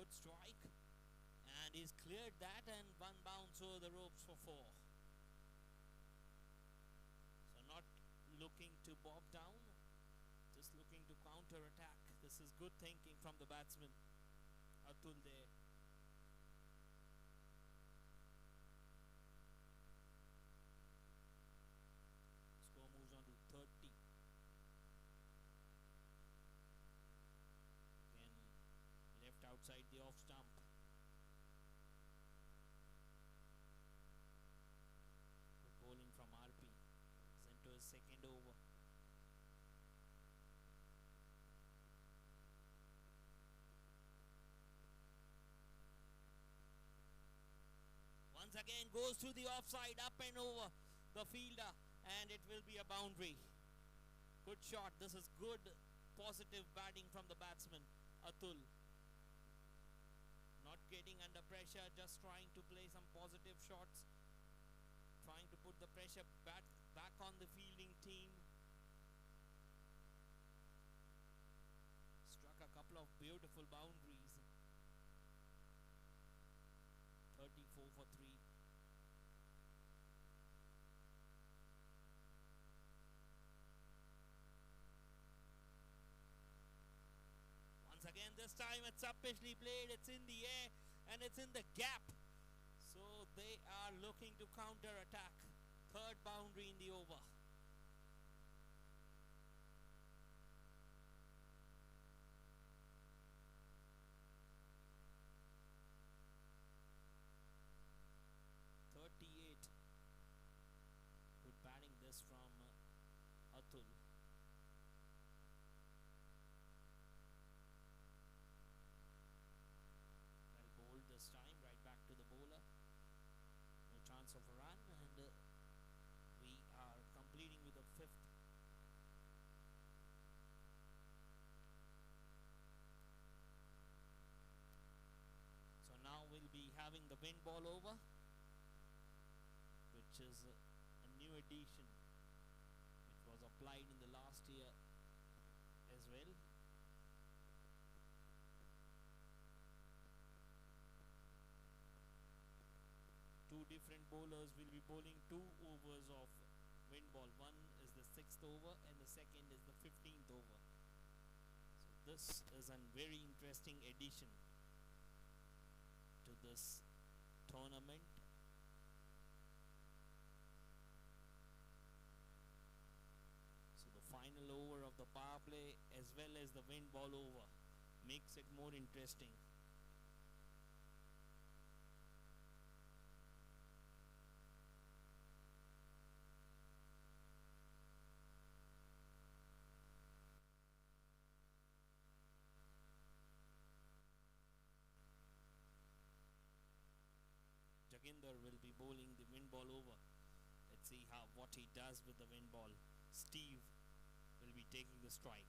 good strike, and he's cleared that, and one bounce over the ropes for 4. So not looking to bob down, just looking to counter attack. This is good thinking from the batsman Atul there. Score moves on to 30. Again, left outside the off stump. Good bowling from RP. He's into his second over. Once again goes to the offside, up and over the fielder, and it will be a boundary. Good shot. This is good positive batting from the batsman Atul. Not getting under pressure, just trying to play some positive shots, trying to put the pressure back on the fielding team. Struck a couple of beautiful boundaries. 34 for 3. Once again, this time it's upishly played, it's in the air and it's in the gap. So they are looking to counter attack. Third boundary in the over. Good batting this from Atul. Well bowled this time, right back to the bowler. No chance of a run, and we are completing with the 5th. So now we'll be having the wind ball over, which is a new addition which was applied in the last year as well. Two different bowlers will be bowling 2 overs of wind ball. One is the 6th over and the second is the 15th over. So this is a very interesting addition to this tournament. Final over of the power play as well as the wind ball over makes it more interesting. Jaginder will be bowling the wind ball over. Let's see what he does with the wind ball. Steve will be taking the strike.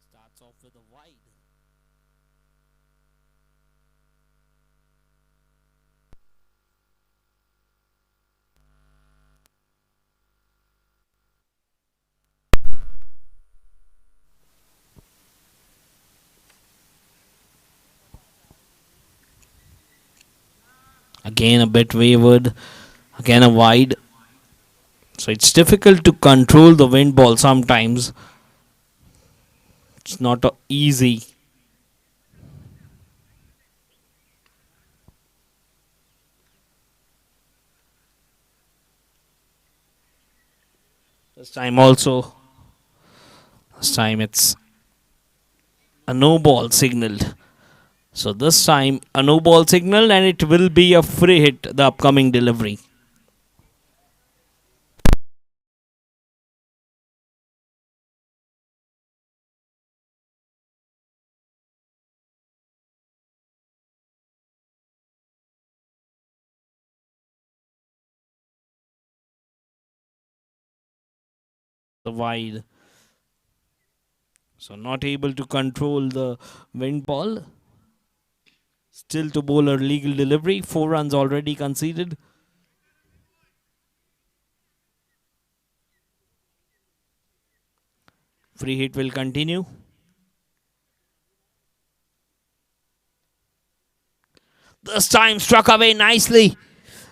Starts off with a wide. Again a bit wayward, again a wide. So it's difficult to control the wind ball sometimes. It's not easy. This time it's a no ball signaled. So this time a no ball signal, and it will be a free hit, the upcoming delivery. The wide. So not able to control the wind ball. Still to bowl a legal delivery. 4 runs already conceded. Free hit will continue. This time struck away nicely.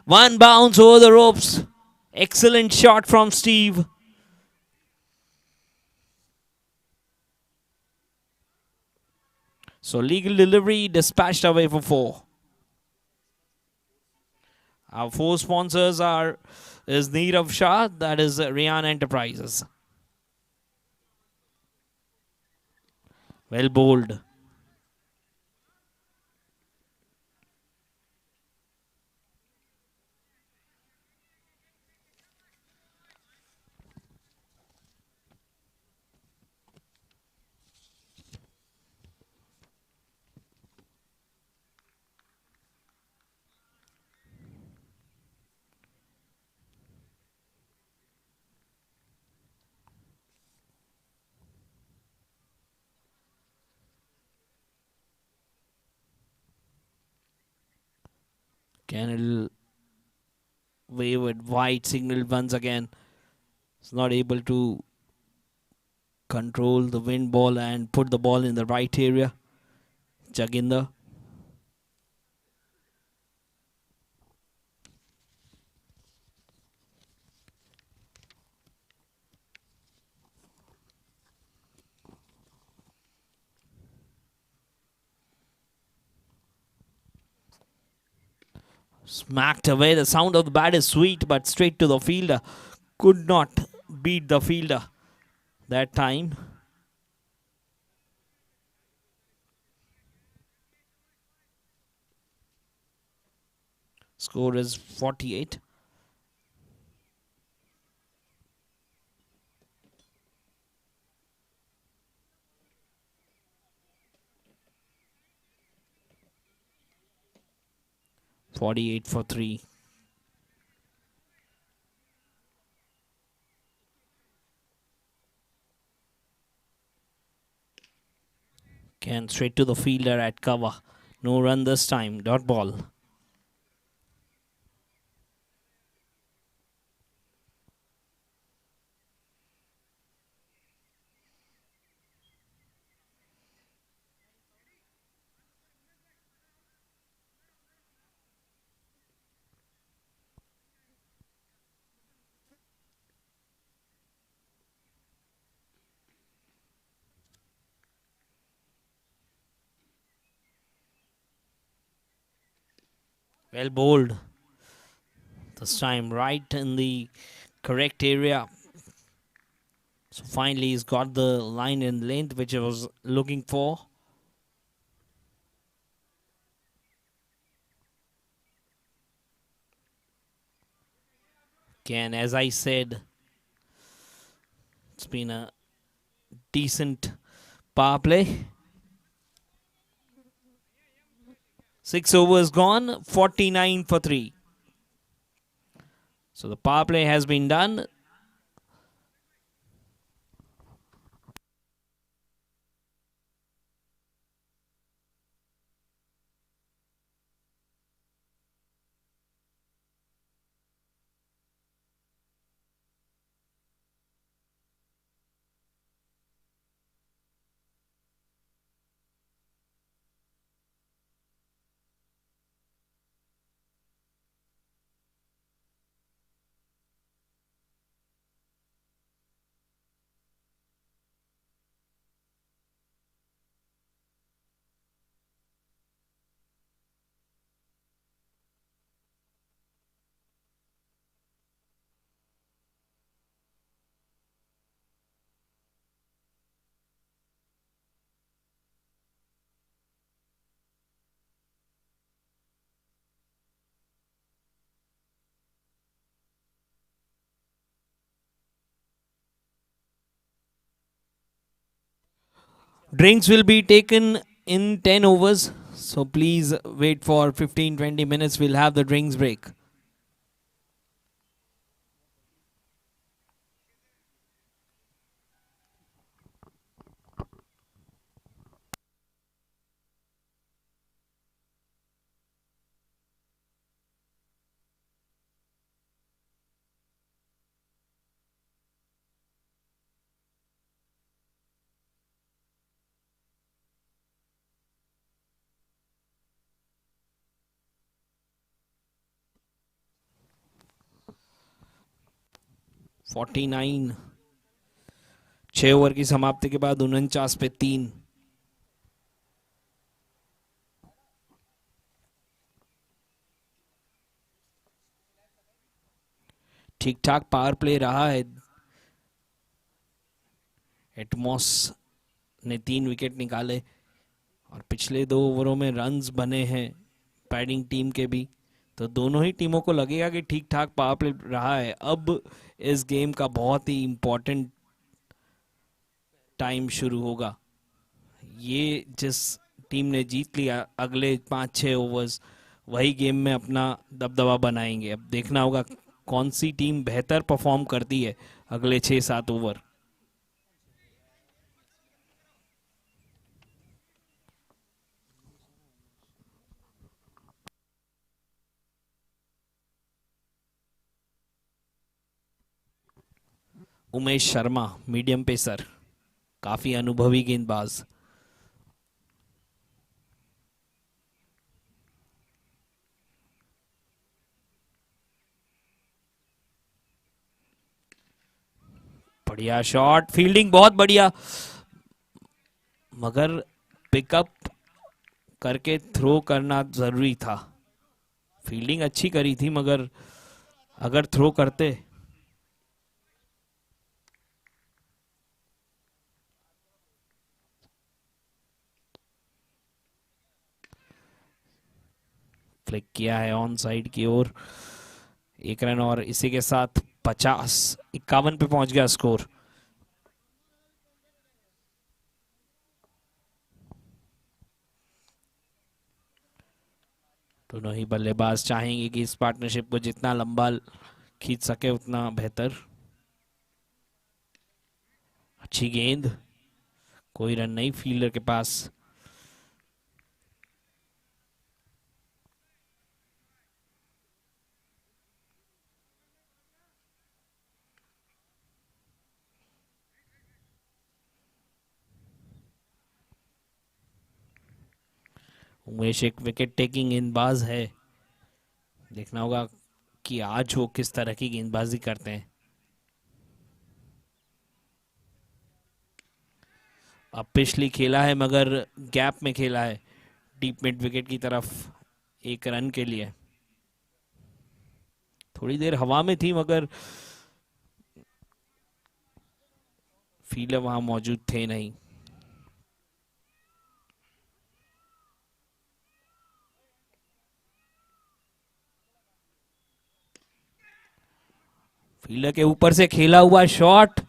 One bounce over the ropes. Excellent shot from Steve. So legal delivery dispatched away for 4. Our 4 sponsors is Neerav Shah, that is Rian Enterprises. Well bowled. Kennel wavered wide, signaled once again. It's not able to control the wind ball and put the ball in the right area. Jaginder. Smacked away. The sound of the bat is sweet, but straight to the fielder. Could not beat the fielder that time. Score is 48. .48 for 3. Can straight to the fielder at cover. No run this time. Dot ball. Well bowled. This time right in the correct area. So finally he's got the line and length which I was looking for. Again, as I said, it's been a decent power play. 6 overs gone, 49 for 3. So the power play has been done. Drinks will be taken in 10 overs. So please wait for 15-20 minutes. We'll have the drinks break. 49, 6 over की समाप्ति के बाद 49 पे 3। ठीक ठाक power play रहा है। Atmos ने 3 विकेट निकाले और पिछले 2 ओवरों में रन्स बने हैं बैटिंग टीम के भी, तो दोनों ही टीमों को लगेगा कि ठीक ठाक पावर प्ले रहा है। अब इस गेम का बहुत ही इंपॉर्टेंट टाइम शुरू होगा। ये जिस टीम ने जीत लिया अगले 5-6 ओवर्स, वही गेम में अपना दबदबा बनाएंगे। अब देखना होगा कौन सी टीम बेहतर परफॉर्म करती है अगले 6-7 over. Umesh Sharma medium pacer, काफी अनुभवी गेंदबाज। बढ़िया शॉट, फील्डिंग बहुत बढ़िया, मगर पिकअप करके थ्रो करना जरूरी था। फील्डिंग अच्छी करी थी, मगर अगर थ्रो करते। फ्लिक किया है ऑन साइड की ओर, 1 रन, और इसी के साथ 51 पे पहुंच गया स्कोर। दोनों ही बल्लेबाज चाहेंगे कि इस पार्टनरशिप को जितना लंबा खींच सके उतना बेहतर। अच्छी गेंद, कोई रन नहीं फील्डर के पास। उमेश एक विकेट टेकिंग गेंदबाज है, देखना होगा कि आज वो किस तरह की गेंदबाजी करते हैं। अब पिछली खेला है मगर गैप में खेला है, डीप मिड विकेट की तरफ, 1 रन के लिए। थोड़ी देर हवा में थी मगर फील्डर वहां मौजूद थे नहीं। फील्डर के ऊपर से खेला हुआ शॉट,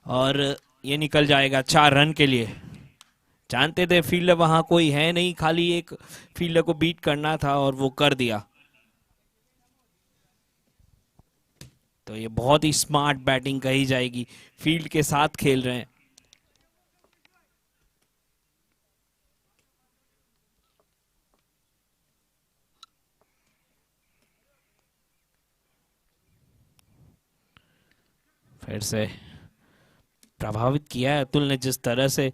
और ये निकल जाएगा 4 रन के लिए। जानते थे फील्डर वहां कोई है नहीं, खाली एक फील्डर को बीट करना था और वो कर दिया। तो ये बहुत ही स्मार्ट बैटिंग कही जाएगी, फील्ड के साथ खेल रहे हैं। फिर से प्रभावित किया है अतुल ने, जिस तरह से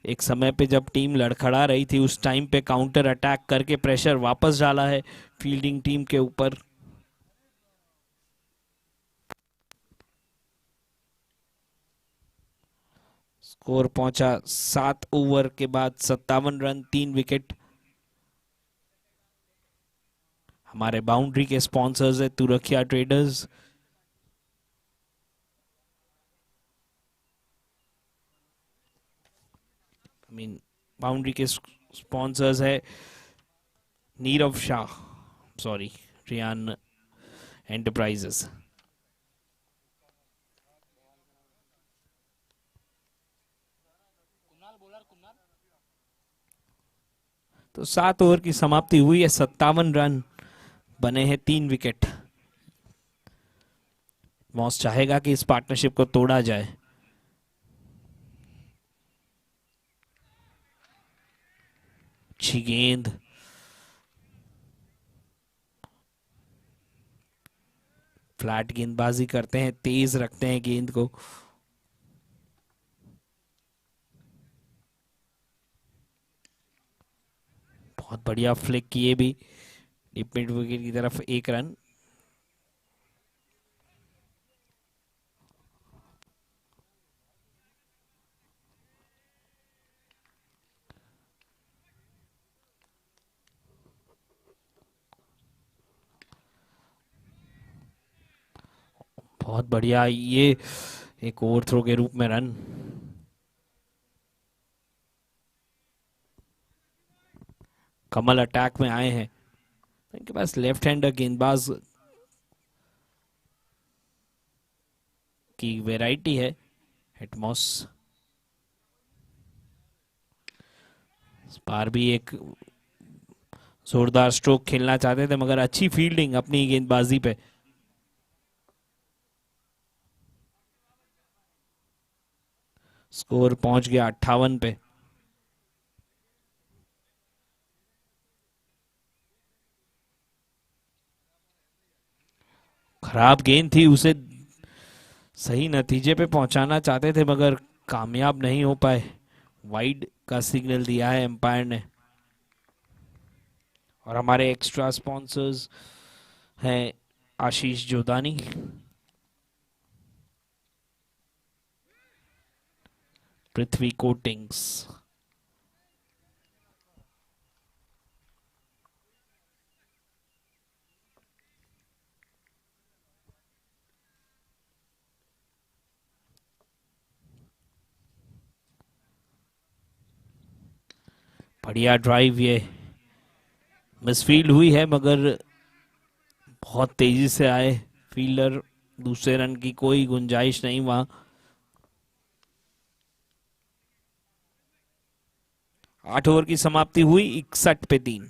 एक समय पे जब टीम लड़खड़ा रही थी उस टाइम पे काउंटर अटैक करके प्रेशर वापस डाला है फील्डिंग टीम के ऊपर। स्कोर पहुंचा 7 ओवर के बाद 57 रन, 3 विकेट। हमारे बाउंड्री के स्पॉन्सर्स है तुरखिया ट्रेडर्स। बाउंड्री के स्पॉन्सर्स है नीरव शाह, सॉरी, रियान एंटरप्राइजेस। तो 7 ओवर की समाप्ति हुई है, 57 रन बने हैं, 3 विकेट। मॉस चाहेगा कि इस पार्टनरशिप को तोड़ा जाए। अच्छी गेंद, फ्लैट गेंदबाजी करते हैं, तेज रखते हैं गेंद को। बहुत बढ़िया फ्लिक किए भी डीप मिड विकेट की तरफ, 1 रन। बहुत बढ़िया, ये एक ओवरथ्रो के रूप में रन। कमल अटैक में आए हैं, इनके पास लेफ्ट हैंडर गेंदबाज की वैरायटी है। एटमॉस इस बार भी एक जोरदार स्ट्रोक खेलना चाहते थे, मगर अच्छी फील्डिंग अपनी गेंदबाजी पे। स्कोर पहुंच गया 58 पे। खराब गेंद थी, उसे सही नतीजे पे पहुंचाना चाहते थे मगर कामयाब नहीं हो पाए। वाइड का सिग्नल दिया है एम्पायर ने। और हमारे एक्स्ट्रा स्पॉन्सर्स हैं आशीष जोदानी, पृथ्वी कोटिंग्स। बढ़िया ड्राइव, ये मिसफील्ड हुई है मगर बहुत तेजी से आए फील्डर, दूसरे रन की कोई गुंजाइश नहीं वहां। 8 ओवर की समाप्ति हुई 61 पे 3।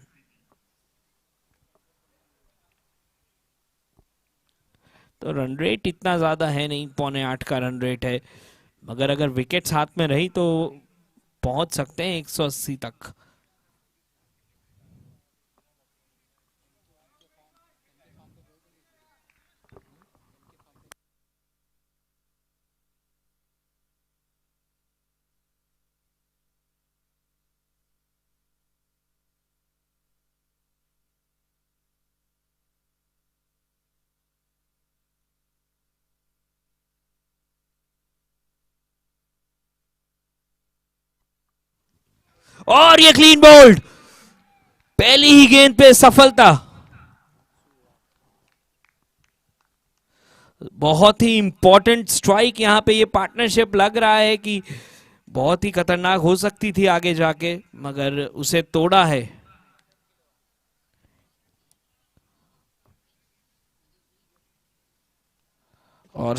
तो रन रेट इतना ज्यादा है नहीं, 7.25 का रन रेट है, मगर अगर विकेट्स हाथ में रही तो पहुंच सकते हैं 180 तक। और ये क्लीन बोल्ड, पहली ही गेंद पे सफलता। बहुत ही इंपॉर्टेंट स्ट्राइक यहां पे, ये पार्टनरशिप लग रहा है कि बहुत ही खतरनाक हो सकती थी आगे जाके, मगर उसे तोड़ा है। और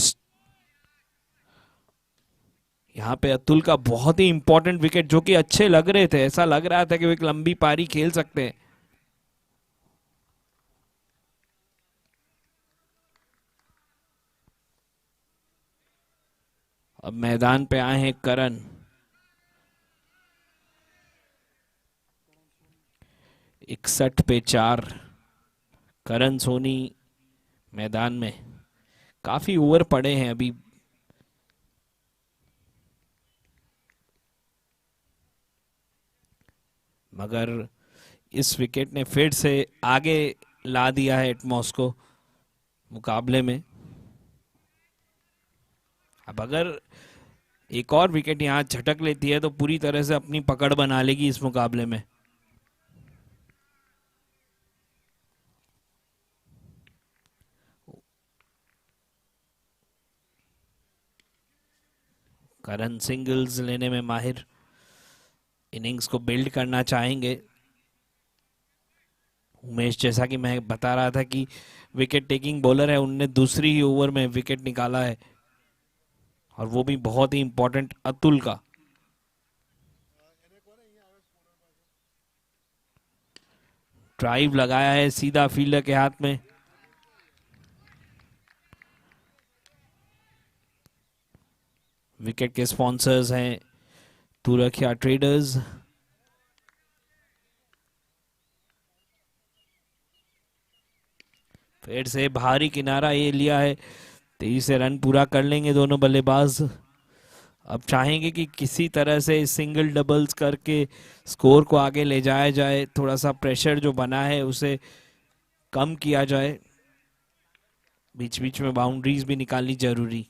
यहाँ पे अतुल का बहुत ही इंपॉर्टेंट विकेट, जो कि अच्छे लग रहे थे, ऐसा लग रहा था कि वो एक लंबी पारी खेल सकते हैं। अब मैदान पे आए हैं करन। 61 पे 4। करन सोनी मैदान में। काफी ओवर पड़े हैं अभी। मगर इस विकेट ने फिर से आगे ला दिया है एटमॉस को मुकाबले में। अब अगर एक और विकेट यहां झटक लेती है तो पूरी तरह से अपनी पकड़ बना लेगी इस मुकाबले में। करन सिंगल्स लेने में माहिर, इनिंग्स को बिल्ड करना चाहेंगे। उमेश, जैसा कि मैं बता रहा था कि विकेट टेकिंग बॉलर है, उनने दूसरी ही ओवर में विकेट निकाला है, और वो भी बहुत ही इंपॉर्टेंट अतुल का। ड्राइव लगाया है सीधा फील्डर के हाथ में। विकेट के स्पॉन्सर्स हैं तुरखिया ट्रेडर्स। फिर से भारी किनारा ये लिया है, 23 से रन पूरा कर लेंगे दोनों बल्लेबाज। अब चाहेंगे कि किसी तरह से सिंगल डबल्स करके स्कोर को आगे ले जाया जाए, थोड़ा सा प्रेशर जो बना है उसे कम किया जाए। बीच बीच में बाउंड्रीज भी निकालनी जरूरी।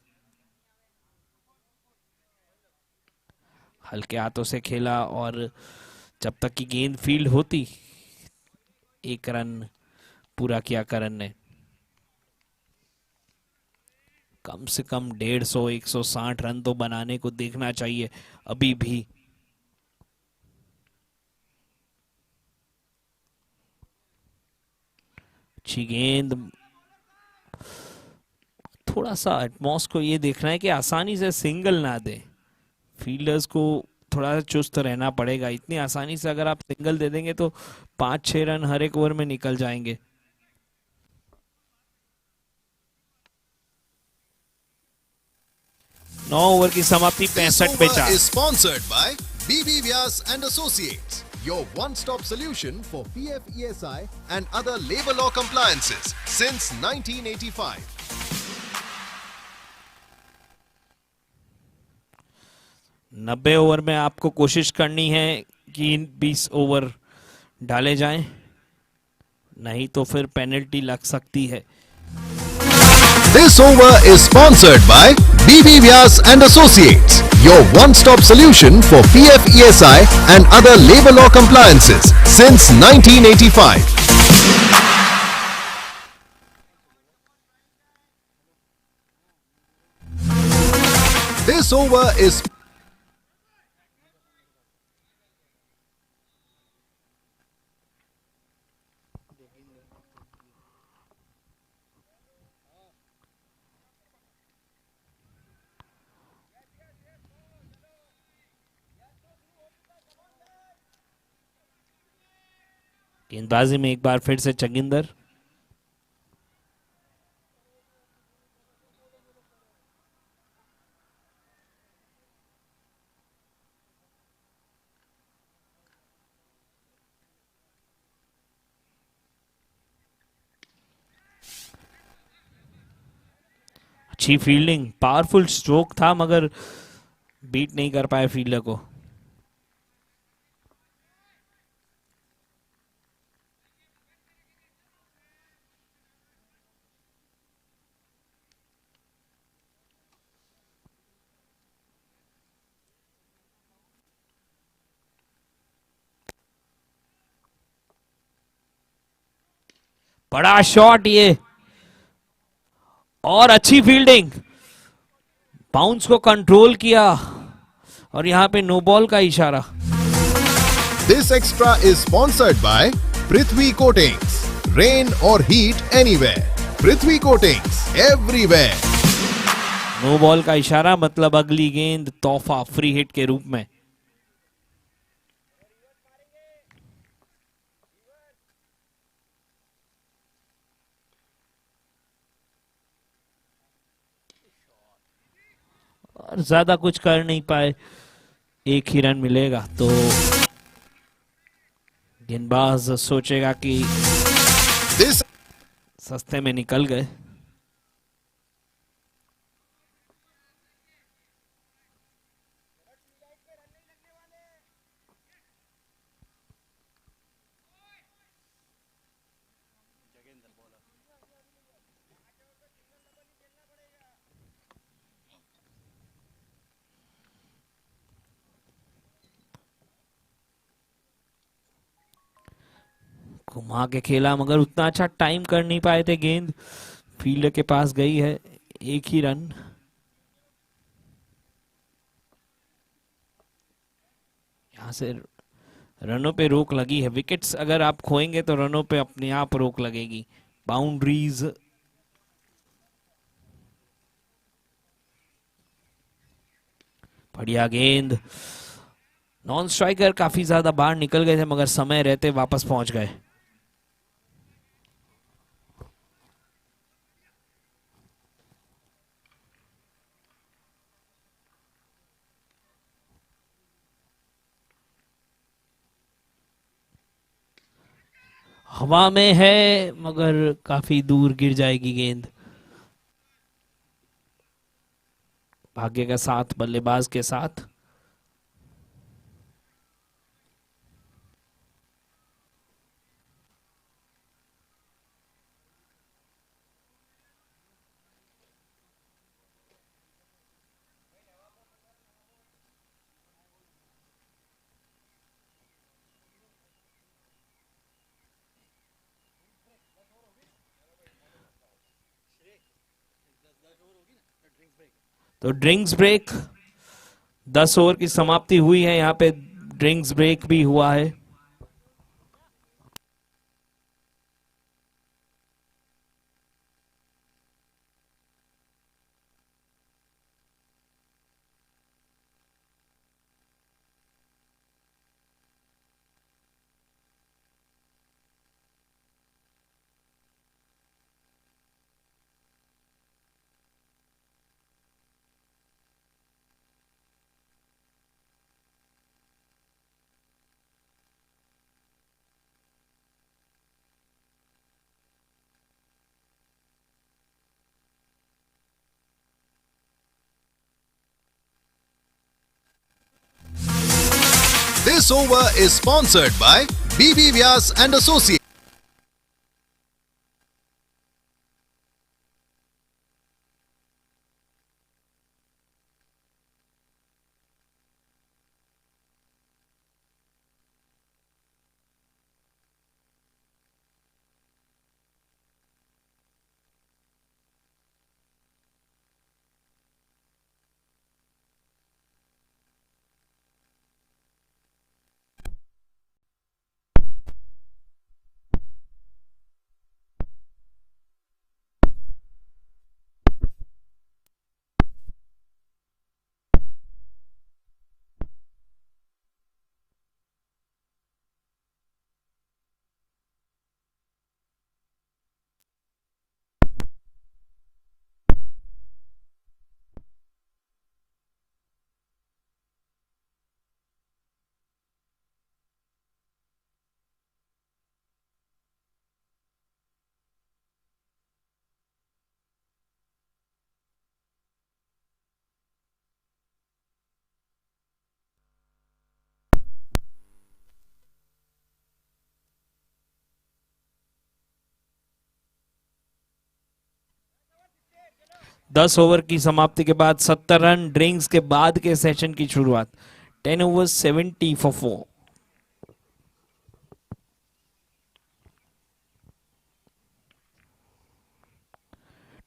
हल्के हाथों से खेला, और जब तक कि गेंद फील्ड होती, 1 रन पूरा किया करन ने। कम से कम 150-160 रन तो बनाने को देखना चाहिए अभी भी। अच्छी गेंद, थोड़ा सा एटमॉस को ये देखना है कि आसानी से सिंगल ना दे। फील्डर्स को थोड़ा सा चुस्त रहना पड़ेगा। इतनी आसानी से अगर आप सिंगल दे देंगे तो 5-6 रन हर एक ओवर में निकल जाएंगे। नौ ओवर की समाप्ति 65 पे 4। Sponsored by BB Vyas and Associates, your one-stop solution for PF, ESI and other labor law compliances since 1985. 90 over में आपको कोशिश करनी है कि 20 ओवर डाले जाएं, नहीं तो फिर पेनल्टी लग सकती है। This over is sponsored by BB Vyas and Associates, your one-stop solution for PF, ESI and other labor law compliances since 1985. This over is गेंदबाजी में एक बार फिर से चगिंदर। अच्छी फील्डिंग, पावरफुल स्ट्रोक था मगर बीट नहीं कर पाए फील्डर को। बड़ा शॉट ये, और अच्छी फील्डिंग, बाउंस को कंट्रोल किया और यहां पे नो बॉल का इशारा। This extra is sponsored by Prithvi Coatings. Rain or heat anywhere. Prithvi Coatings everywhere. No ball का इशारा मतलब अगली गेंद तोहफा फ्री हिट के रूप में। और ज्यादा कुछ कर नहीं पाए, एक ही रन मिलेगा तो गेंदबाज सोचेगा कि सस्ते में निकल गए। घुमा के खेला मगर उतना अच्छा टाइम कर नहीं पाए थे, गेंद फील्डर के पास गई है, एक ही रन। यहां से रनों पे रोक लगी है, विकेट्स अगर आप खोएंगे तो रनों पे अपने आप रोक लगेगी। बाउंड्रीज, बढ़िया गेंद, नॉन स्ट्राइकर काफी ज्यादा बाहर निकल गए थे मगर समय रहते वापस पहुंच गए। हवा में है मगर काफी दूर गिर जाएगी गेंद। भाग्य के साथ, बल्लेबाज के साथ। तो ड्रिंक्स ब्रेक, 10 ओवर की समाप्ति हुई है, यहाँ पे ड्रिंक्स ब्रेक भी हुआ है। This over is sponsored by BB Vyas and Associates. 10 over की समाप्ति के बाद 70 रन, ड्रिंक्स के बाद के सेशन की शुरुआत। 10 overs 70 for 4.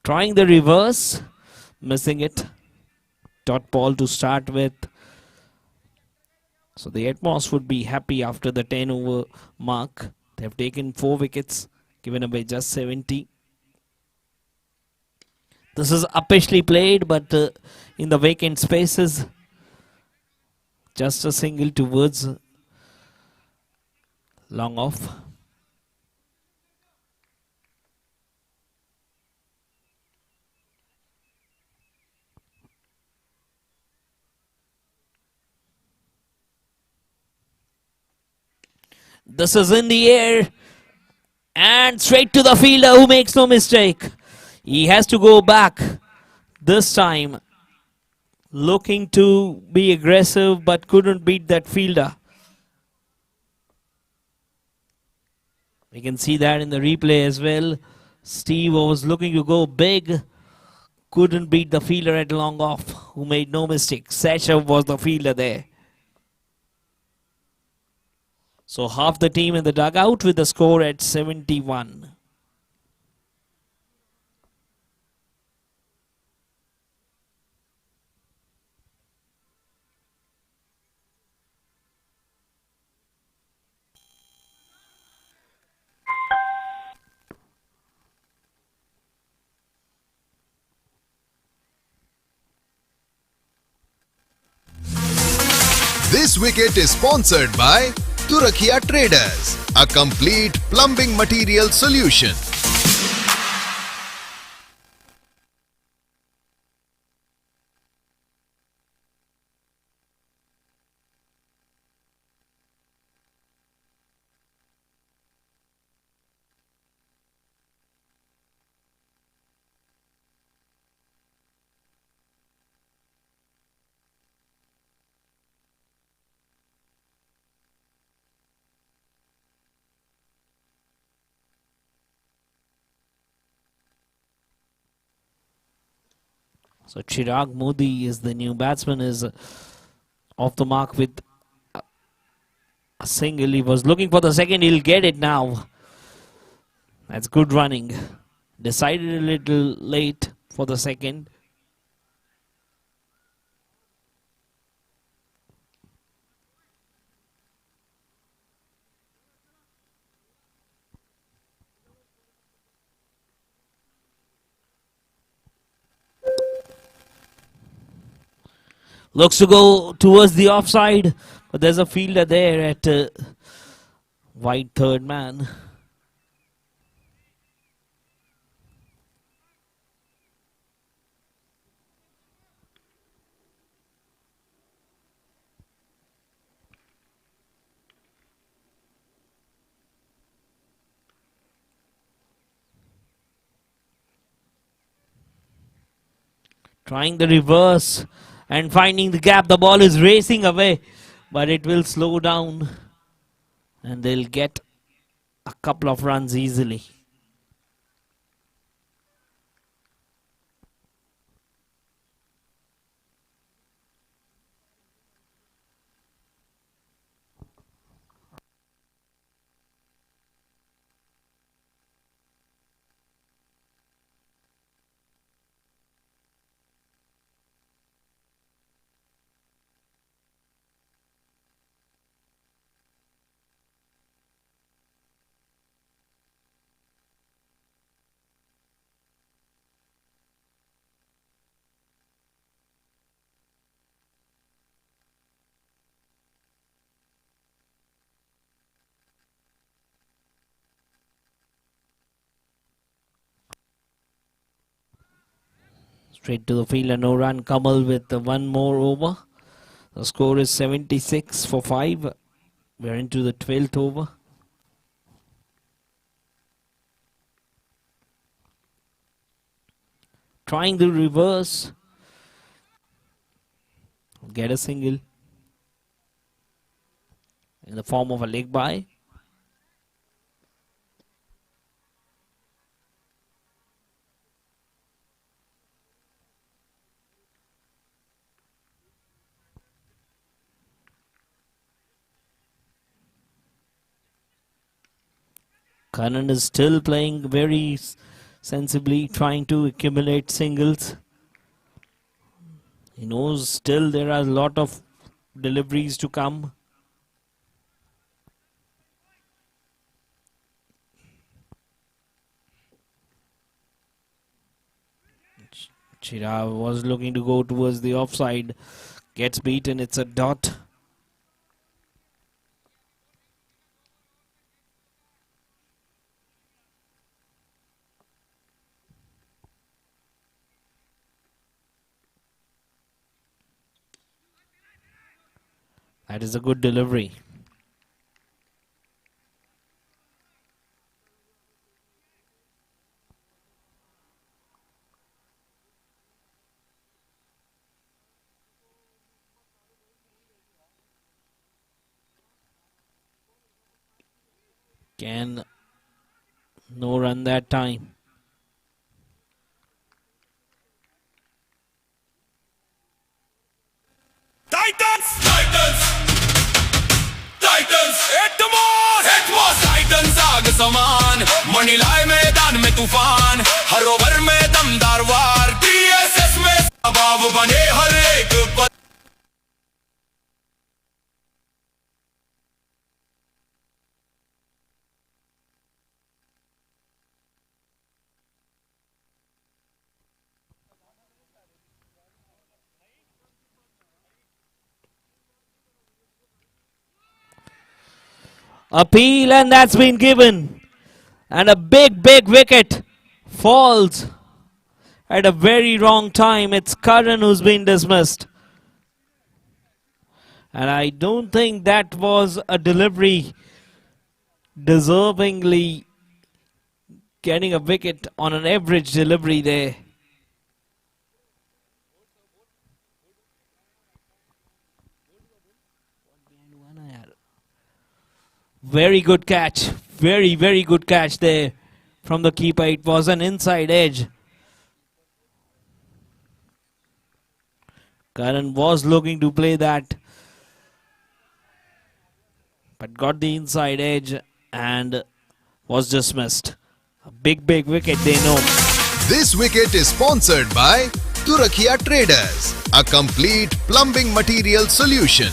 Trying the reverse, missing it. Dot ball to start with. So the Atmos would be happy after the 10 over mark. They have taken 4 wickets, given away just 70. This is uppishly played, but in the vacant spaces, just a single towards long off. This is in the air and straight to the fielder, who makes no mistake. He has to go back this time, looking to be aggressive but couldn't beat that fielder. We can see that in the replay as well. Steve was looking to go big, couldn't beat the fielder at long off, who made no mistake. Sasha was the fielder there. So half the team in the dugout with the score at 71. This wicket is sponsored by Turakia Traders, a complete plumbing material solution. So Chirag Modi is the new batsman, is off the mark with a single. He was looking for the second, he'll get it now. That's good running. Decided a little late for the second. Looks to go towards the offside, but there's a fielder there at wide third man. Trying the reverse and finding the gap. The ball is racing away, but it will slow down and they'll get a couple of runs easily. Straight to the fielder, no run. Kamal with one more over. The score is 76 for 5. We're into the 12th over. Trying the reverse. Get a single in the form of a leg by. KARAN is still playing very sensibly, trying to accumulate singles. He knows still there are a lot of deliveries to come. Dharav was looking to go towards the offside. Gets beaten, it's a dot. That is a good delivery. No run that time. Titans! Titans! Titans! Atmos! Titans आग समान मणिलाय मैदान में तूफान हर over में दमदार वार TSS में दबाव बने हर एक पल Appeal, and that's been given. And a big wicket falls at a very wrong time. It's KARAN who's been dismissed. And I don't think that was a delivery deservingly getting a wicket on an average delivery there. Very good catch. Very good catch there from the keeper. It was an inside edge. KARAN was looking to play that, but got the inside edge and was dismissed. A big wicket, they know. This wicket is sponsored by Turakia Traders, a complete plumbing material solution.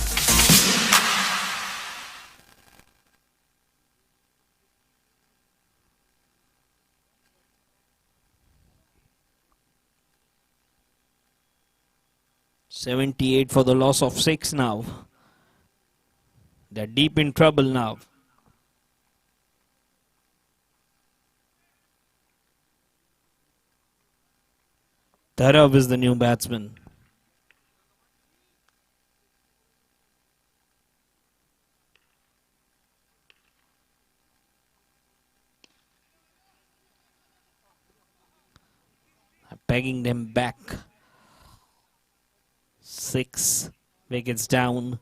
78 for the loss of 6 now. They're deep in trouble now. Dharav is the new batsman. Pegging them back. 6 wickets down.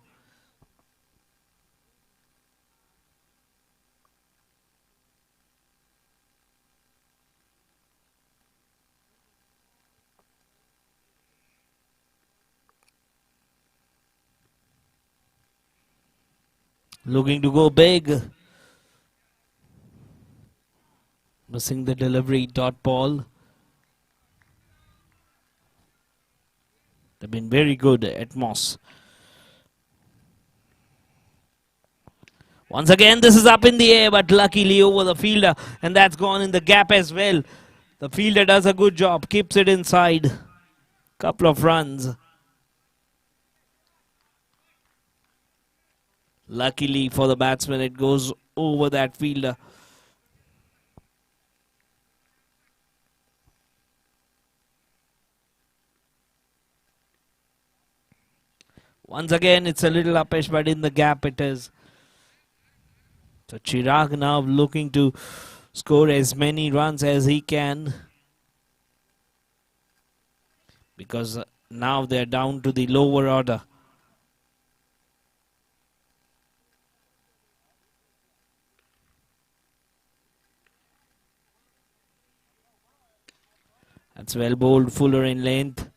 Looking to go big. Missing the delivery, dot ball. They've been very good, Atmos. Once again, this is up in the air, but luckily over the fielder, and that's gone in the gap as well. The fielder does a good job, keeps it inside. Couple of runs. Luckily for the batsman, it goes over that fielder. Once again, it's a little uppish, but in the gap it is. So Chirag now looking to score as many runs as he can. Because now they're down to the lower order. That's well bowled, Fuller in length.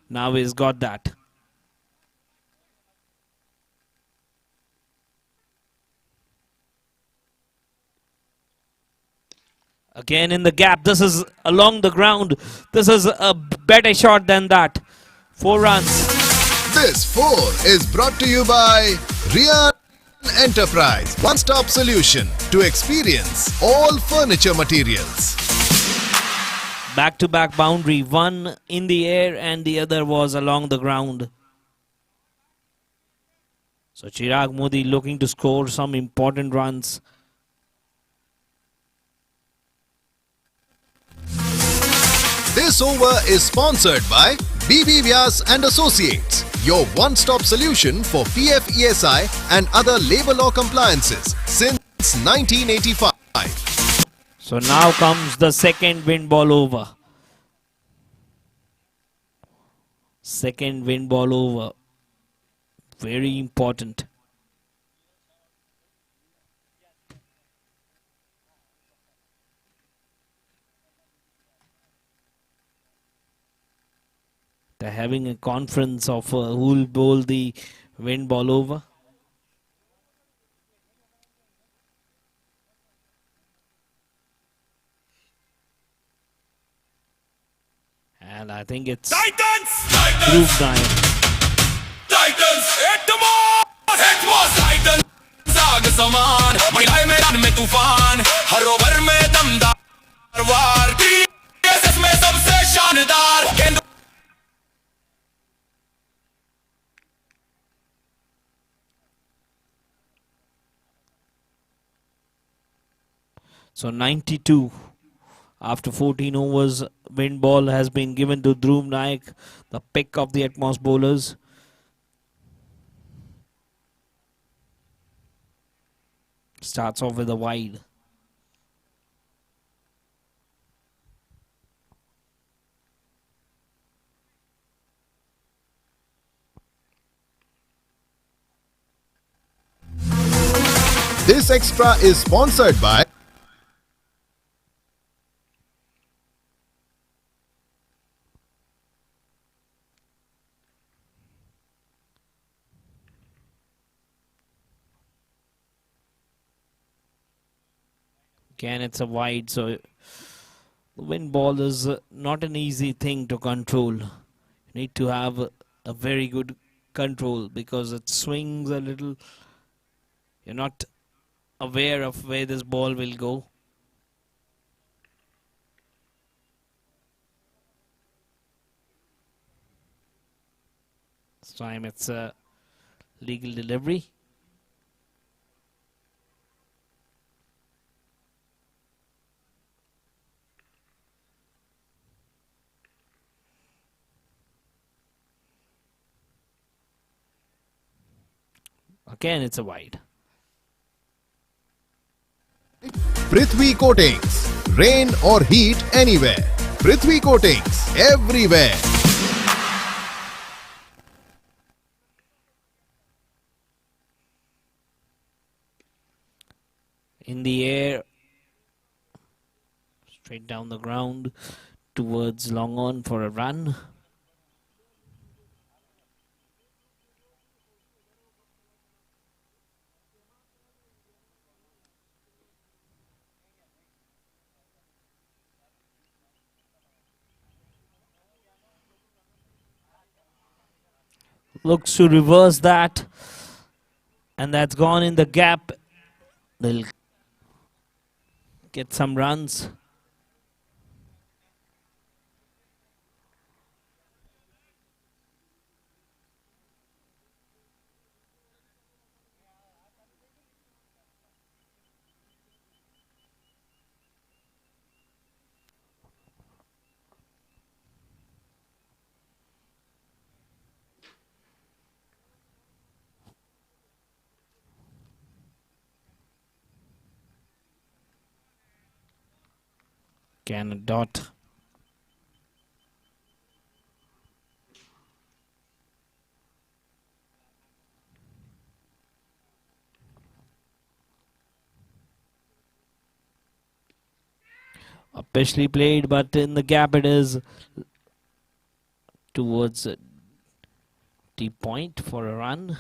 Now he's got that. Again in the gap. This is along the ground. This is a better shot than that. 4 runs. This 4 is brought to you by Rian Enterprise. One-stop solution to experience all furniture materials. Back-to-back boundary, one in the air and the other was along the ground. So Chirag Modi looking to score some important runs. This over is sponsored by BB Vyas and Associates, your one-stop solution for PF, ESI and other labor law compliances since 1985. So now comes the second wind ball over. Second wind ball over. Very important. They're having a conference of who will bowl the wind ball over. And I think it's TITANS! Group TITANS! 9. TITANS! Atmos! TITANS! आग समान महिलाएं मैदान में तूफान हर over में दमदार वार TSS में सबसे शानदार गेंद So 92 after 14 overs, wind ball has been given to Dhruv Naik, the pick of the Atmos bowlers. Starts off with a wide. This extra is sponsored by Again, it's a wide, so the wind ball is not an easy thing to control. You need to have a very good control because it swings a little. You're not aware of where this ball will go. This time it's a legal delivery. Again, it's a wide. Prithvi Coatings. Rain or heat anywhere. Prithvi Coatings. Everywhere. In the air. Straight down the ground towards long on for a run. Looks to reverse that, and that's gone in the gap. They'll get some runs. Can a dot. Officially played, but in the gap it is towards deep point for a run.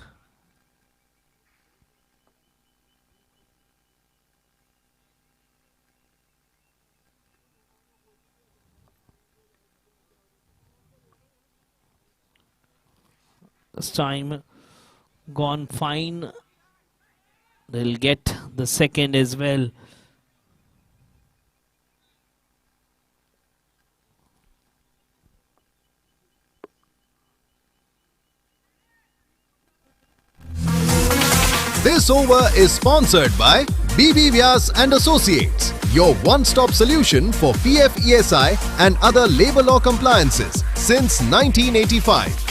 This time gone fine. They'll get the second as well. This over is sponsored by BB Vyas and Associates, your one-stop solution for PF, ESI and other labor law compliances since 1985.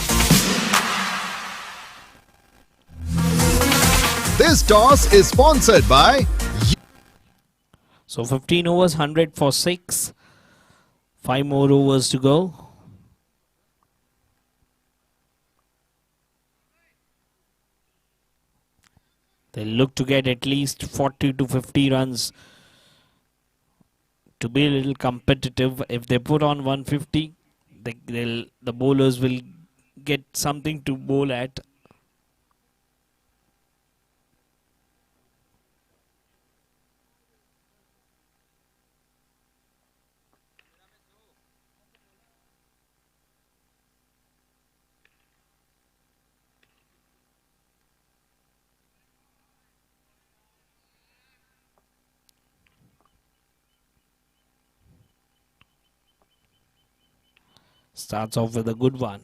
This toss is sponsored by... So 15 overs, 100 for 6. 5 more overs to go. They look to get at least 40 to 50 runs to be a little competitive. If they put on 150, the bowlers will get something to bowl at. Starts off with a good one.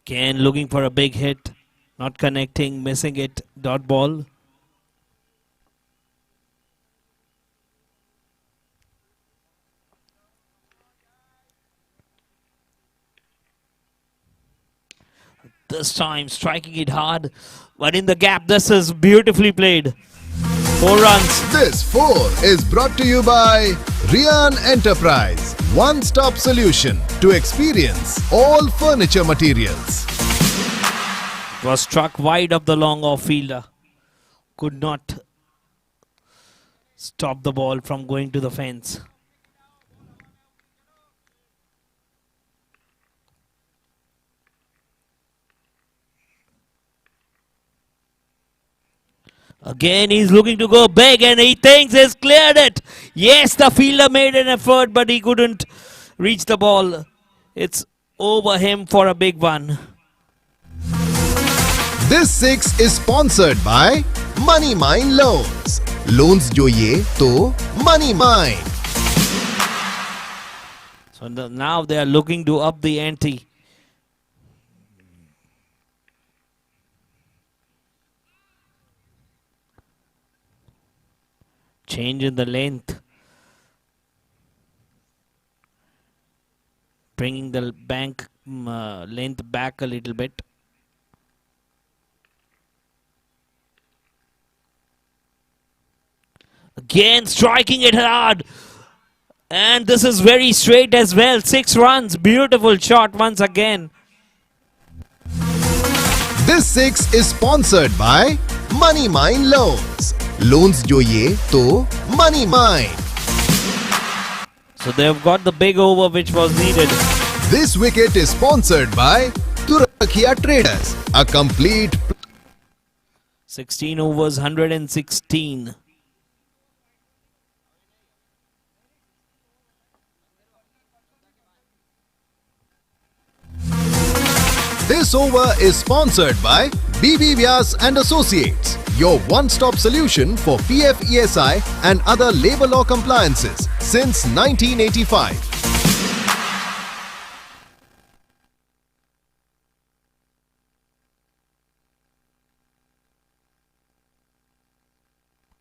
Again looking for a big hit. Not connecting, missing it. Dot ball. This time striking it hard. But in the gap, this is beautifully played. 4 runs. This 4 is brought to you by Rian Enterprise, one-stop solution to experience all furniture materials. It was struck wide of the long off fielder. Could not stop the ball from going to the fence. Again, he's looking to go big and he thinks he's cleared it. Yes, the fielder made an effort, but he couldn't reach the ball. It's over him for a big one. This six is sponsored by Money Mine Loans. Loans જોઈએ તો Money Mine. So now they are looking to up the ante. Change in the length. Bringing the bank length back a little bit. Again striking it hard. And this is very straight as well. 6 runs. Beautiful shot once again. This six is sponsored by Money Mine Loans. Loans જોઈએ તો Money Mine. So they've got the big over which was needed. This wicket is sponsored by Turakia Traders. A complete 16 overs, 116. This over is sponsored by BB Vyas and Associates, your one-stop solution for PF ESI and other labor law compliances since 1985.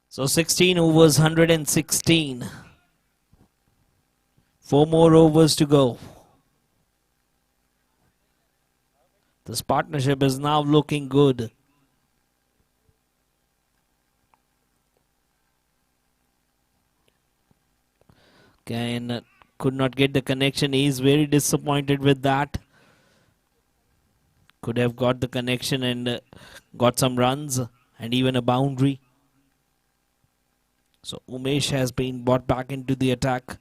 So 16 overs, 116. 4 more overs to go. This partnership is now looking good. Again, could not get the connection. He is very disappointed with that. Could have got the connection and got some runs and even a boundary. So Umesh has been brought back into the attack.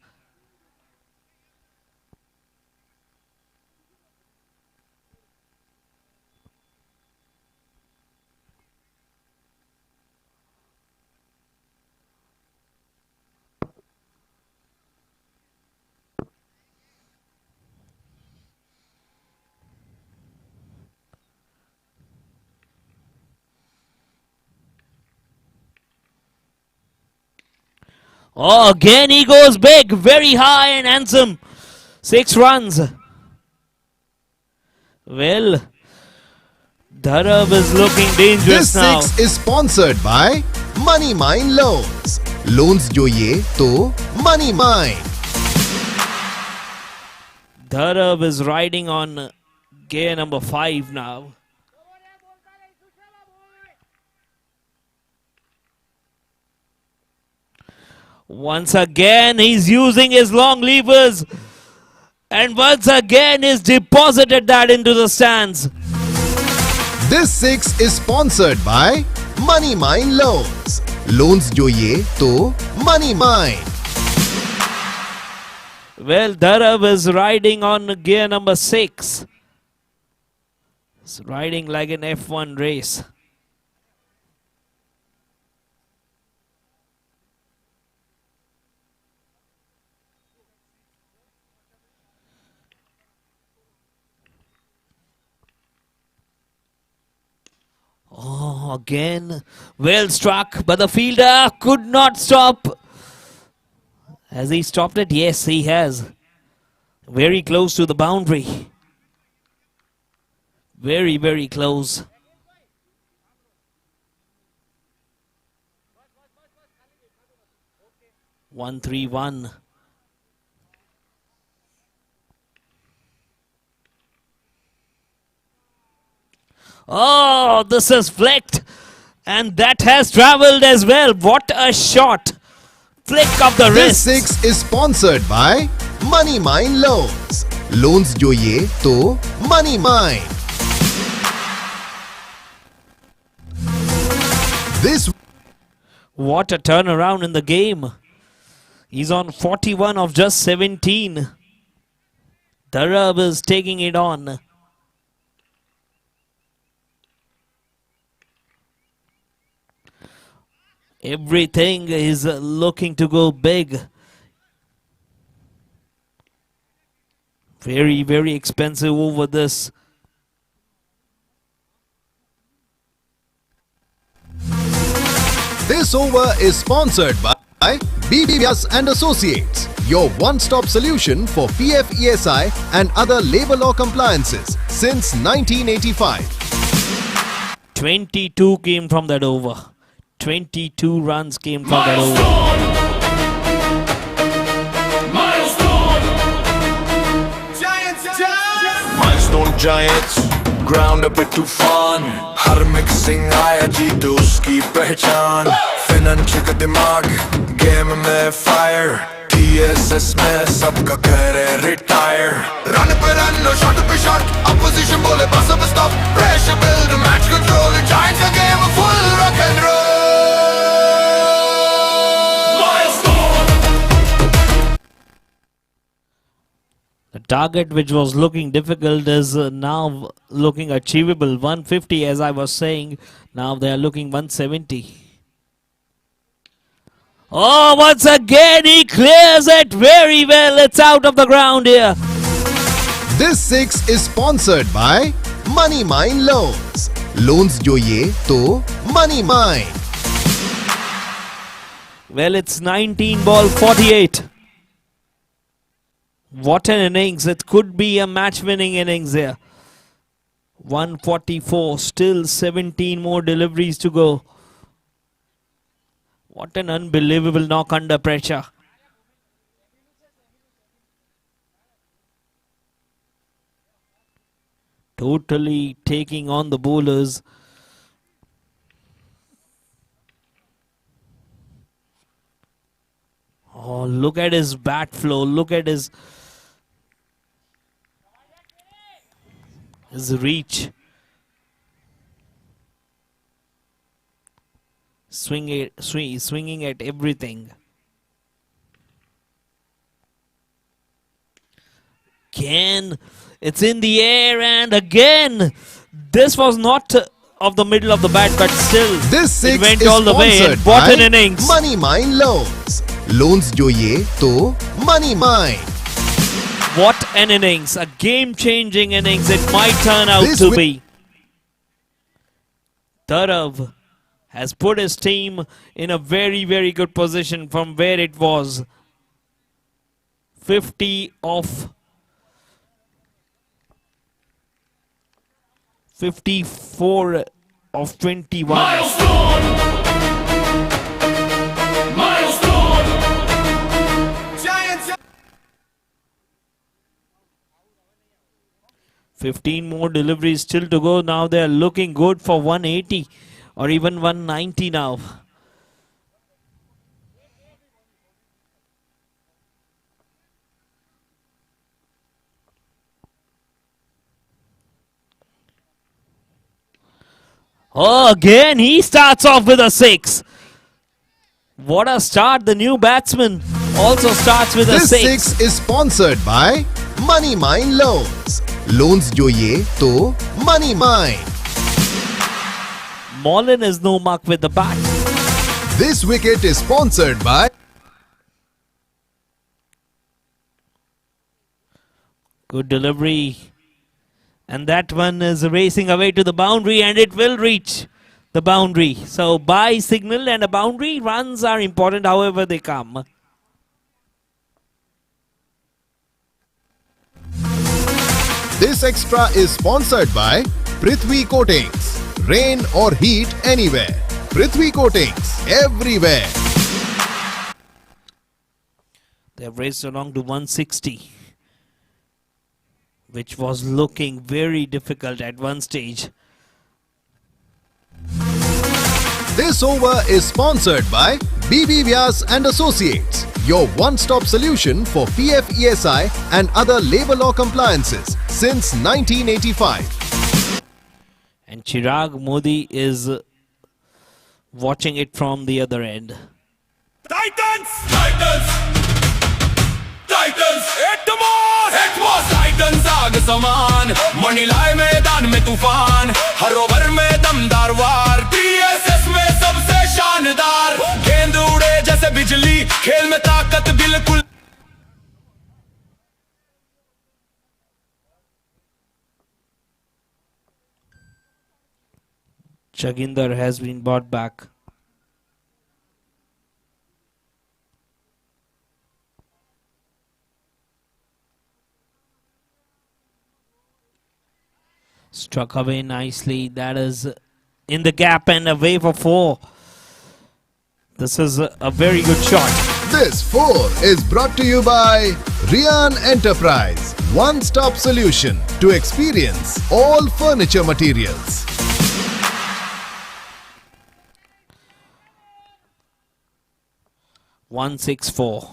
Oh, again he goes big, very high and handsome. 6 runs. Well, Dharav is looking dangerous this now. This six is sponsored by Money Mine Loans. Loans જોઈએ તો Money Mine. Dharav is riding on gear number 5 now. Once again, he's using his long levers. And once again, he's deposited that into the stands. This six is sponsored by Money Mine Loans. Loans જોઈએ તો Money Mine. Well, Dharav is riding on gear number 6. It's riding like an F1 race. Oh, again, well struck, but the fielder could not stop. Has he stopped it? Yes, he has. Very close to the boundary. Very, very close. One, 3-1. Oh, this is flicked. And that has traveled as well. What a shot. Flick of the This wrist. six is sponsored by Money Mine Loans. Loans જોઈએ તો Money Mine. This What a turnaround in the game. He's on 41 of just 17. Dharav is taking it on. Everything is looking to go big. Very, very expensive over this. This over is sponsored by BB Vyas and Associates, your one-stop solution for PF, ESI and other labor law compliances since 1985. 22 came from that over. 22 runs came from that over. Milestone giants, ground a bit too fun. Her mixing आया जीत उसकी पहचान. फिनंचिक दिमाग, game में fire. TSS में सबका करे retire. Run पे run, shot पे शॉट. Opposition बोले बस अब stop. Pressure build, match control. Giants का game full rock and roll. The target which was looking difficult is now looking achievable. 150 as I was saying. Now they are looking 170. Oh, once again he clears it very well. It's out of the ground here. This 6 is sponsored by Money Mine Loans. Loans જોઈએ તો Money Mine. Well, it's 19 ball 48. What an innings. It could be a match-winning innings here. 144. Still 17 more deliveries to go. What an unbelievable knock under pressure. Totally taking on the bowlers. Oh, look at his bat flow. Look at his reach. Swinging at everything. Again, it's in the air, and again, this was not of the middle of the bat, but still, This 6 it went is all the way. sponsored And what by an innings! Money Mine Loans. Loans જોઈએ તો Money Mine. What an innings! A game-changing innings. It might turn out This to wi- be. Dharav has put his team in a very, very good position from where it was. 50 of 54 of 21. Milestone! 15 more deliveries still to go. Now they are looking good for 180 or even 190 now. Oh, again he starts off with a 6. What a start. The new batsman also starts with a This 6 is sponsored by Money Mine Loans. Loans જોઈએ તો Money Mine. Mullen is no mark with the bat. This wicket is sponsored by Good delivery. And that one is racing away to the boundary, and it will reach the boundary. So by signal and a boundary, runs are important however they come. This extra is sponsored by Prithvi Coatings. Rain or heat anywhere. Prithvi Coatings everywhere. They have raced along to 160, which was looking very difficult at one stage. This over is sponsored by BB Vyas and Associates, your one-stop solution for PF, ESI and other labor law compliances since 1985. And Chirag Modi is watching it from the other end. Titans! Titans! Titans! Atmos! Atmos! Titans आग समान मणि लाए मैदान में तूफान हर over में दमदार वार TSS में सबसे शानदार गेंद उड़े जैसे बिजली खेल में ताकत बिल्कुल Chaginder has been brought back. Struck away nicely. That is in the gap and away for 4. This is a very good shot. This 4 is brought to you by Rian Enterprise, one-stop solution to experience all furniture materials. .164.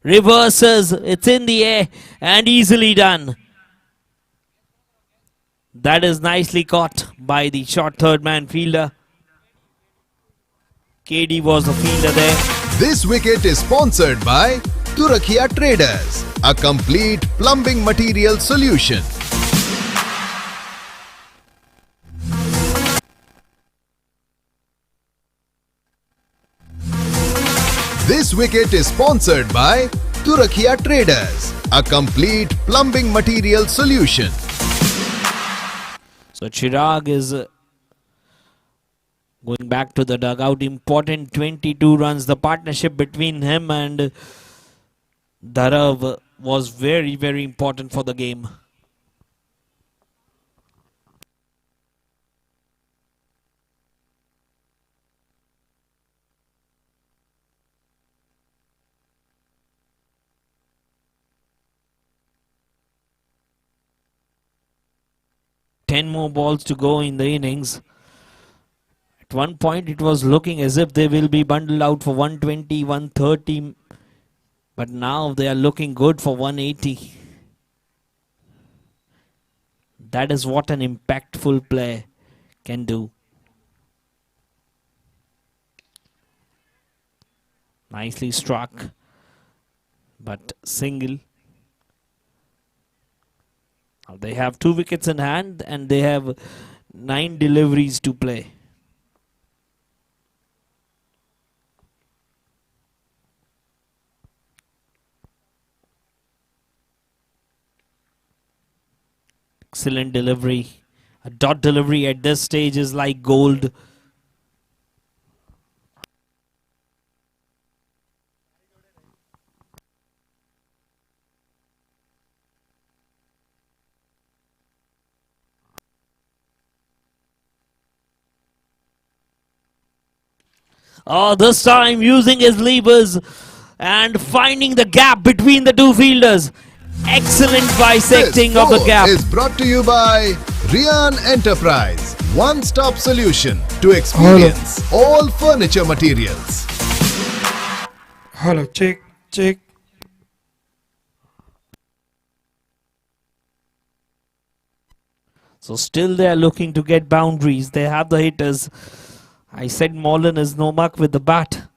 Reverses. It's in the air and easily done. That is nicely caught by the short third man fielder. KD was the fielder there. This wicket is sponsored by Turakia Traders, a complete plumbing material solution. This wicket is sponsored by Turakia Traders, a complete plumbing material solution. So Chirag is going back to the dugout. Important 22 runs. The partnership between him and Dharav was very, very important for the game. Ten more balls to go in the innings. At one point it was looking as if they will be bundled out for 120, 130. But now they are looking good for 180. That is what an impactful play can do. Nicely struck. But single. Now they have 2 wickets in hand and they have 9 deliveries to play. Excellent delivery. A dot delivery at this stage is like gold. Oh, this time using his levers and finding the gap between the 2 fielders. Excellent bisecting of the gap. This 4 is brought to you by Rian Enterprise, one-stop solution to experience all furniture materials. Hello, check, check. So still they are looking to get boundaries. They have the hitters. I said Mullen is no muck with the bat.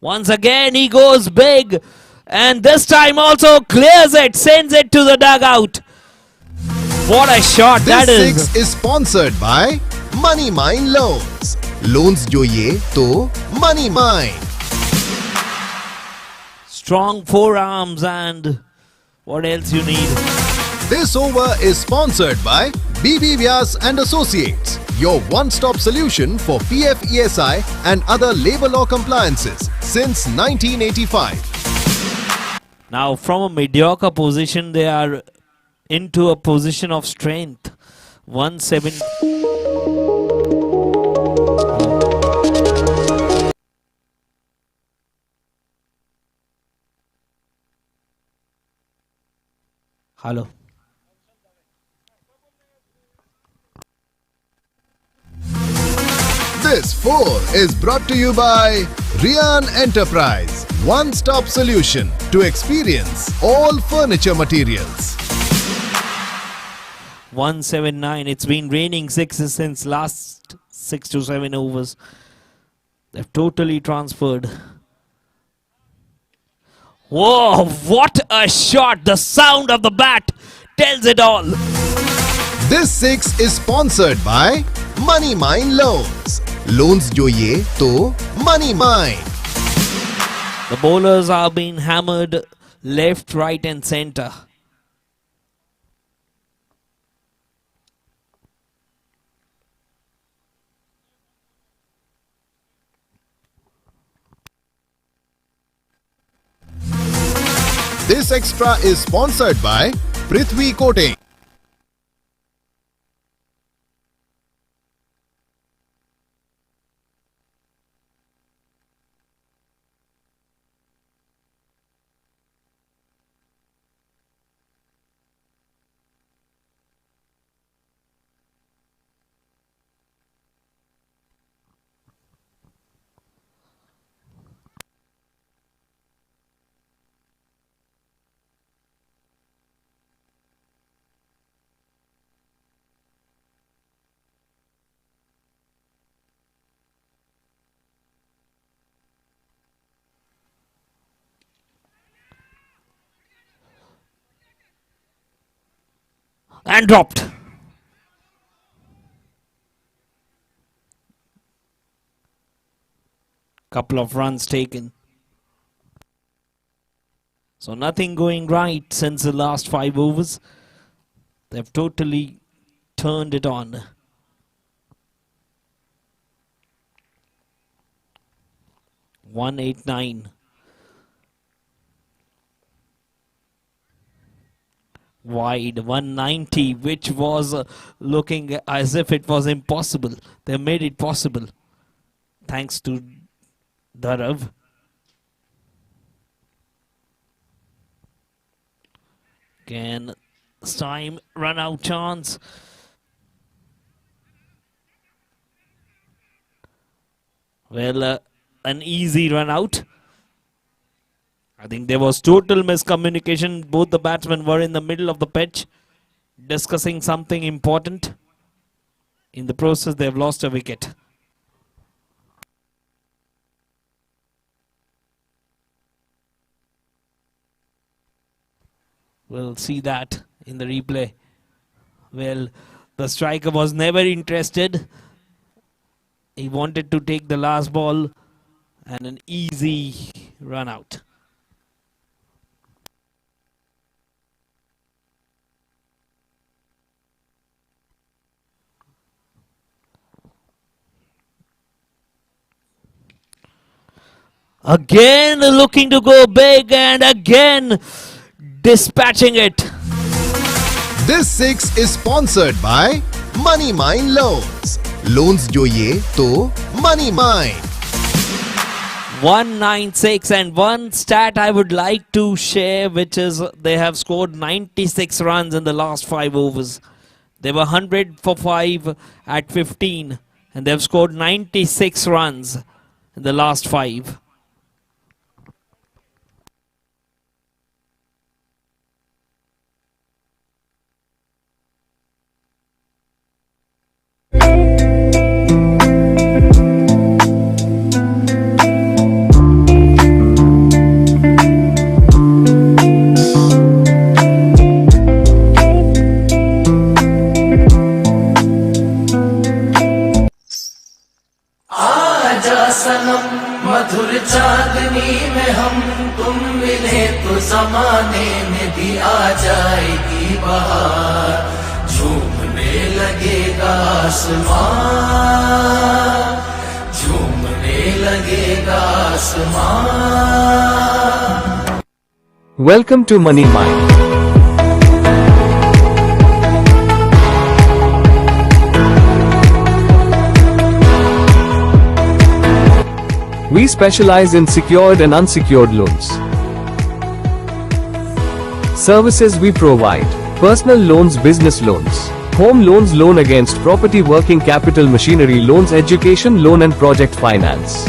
Once again he goes big. And this time also clears it. Sends it to the dugout. What a shot that is. This 6 is sponsored by Money Mine Loans. Loans જોઈએ તો Money Mine. Strong forearms and what else you need? This over is sponsored by BB Vyas and Associates, your one-stop solution for PF ESI and other labor law compliances since 1985. Now from a mediocre position they are into a position of strength. 170. Hello. This 4 is brought to you by Rian Enterprise, one-stop solution to experience all furniture materials. 179. It's been raining 6s since last 6 to 7 overs. They've totally transferred. Whoa, what a shot. The sound of the bat tells it all. This 6 is sponsored by Money Mine Loans. Loans જોઈએ તો Money Mine. The bowlers are being hammered left, right and center. This extra is sponsored by Prithvi Coating. And dropped. Couple of runs taken. So nothing going right since the last 5 overs. They've totally turned it on. .189. Wide 190, which was looking as if it was impossible. They made it possible thanks to Dharav. Again, this time run out chance. Well, an easy run out. I think there was total miscommunication. Both the batsmen were in the middle of the pitch discussing something important. In the process, they have lost a wicket. We'll see that in the replay. Well, the striker was never interested. He wanted to take the last ball and an easy run out. Again looking to go big and again dispatching it. This 6 is sponsored by Money Mine Loans. Loans joiye to Money Mine. 196, and one stat I would like to share, which is they have scored 96 runs in the last 5 overs. They were 100 for 5 at 15 and they have scored 96 runs in the last 5. मधुर चांदनी में हम तुम मिले तो ज़माने में भी आ जाएगी बहार, झूमने लगेगा आसमान, झूमने लगेगा आसमान. Welcome to Money Mine. We specialize in secured and unsecured loans. Services we provide: personal loans, business loans, home loans, loan against property, working capital, machinery loans, education loan and project finance.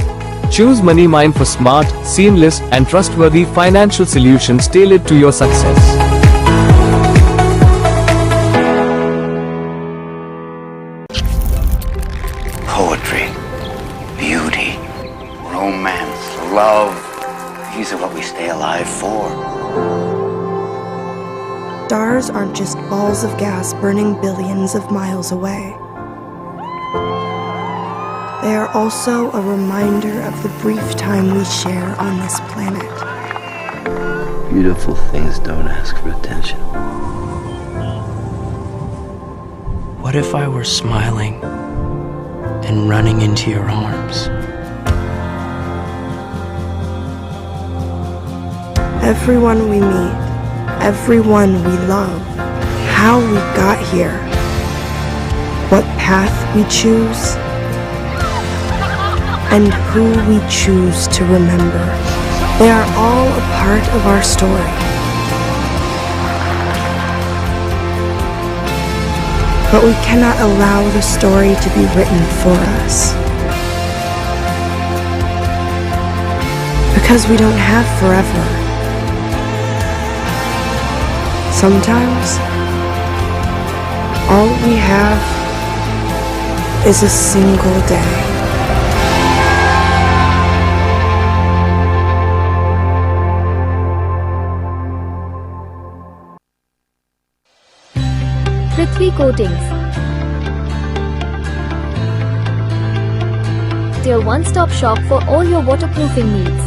Choose Money Mine for smart, seamless and trustworthy financial solutions tailored to your success. Poetry, beauty, romance, love, these are what we stay alive for. Stars aren't just balls of gas burning billions of miles away. They are also a reminder of the brief time we share on this planet. Beautiful things don't ask for attention. What if I were smiling and running into your arms? everyone we meet, everyone we love, how we got here, what path we choose, and who we choose to remember. They are all a part of our story. But we cannot allow the story to be written for us. Because we don't have forever. Sometimes, all we have is a single day. Prithvi Coatings, your one-stop shop for all your waterproofing needs.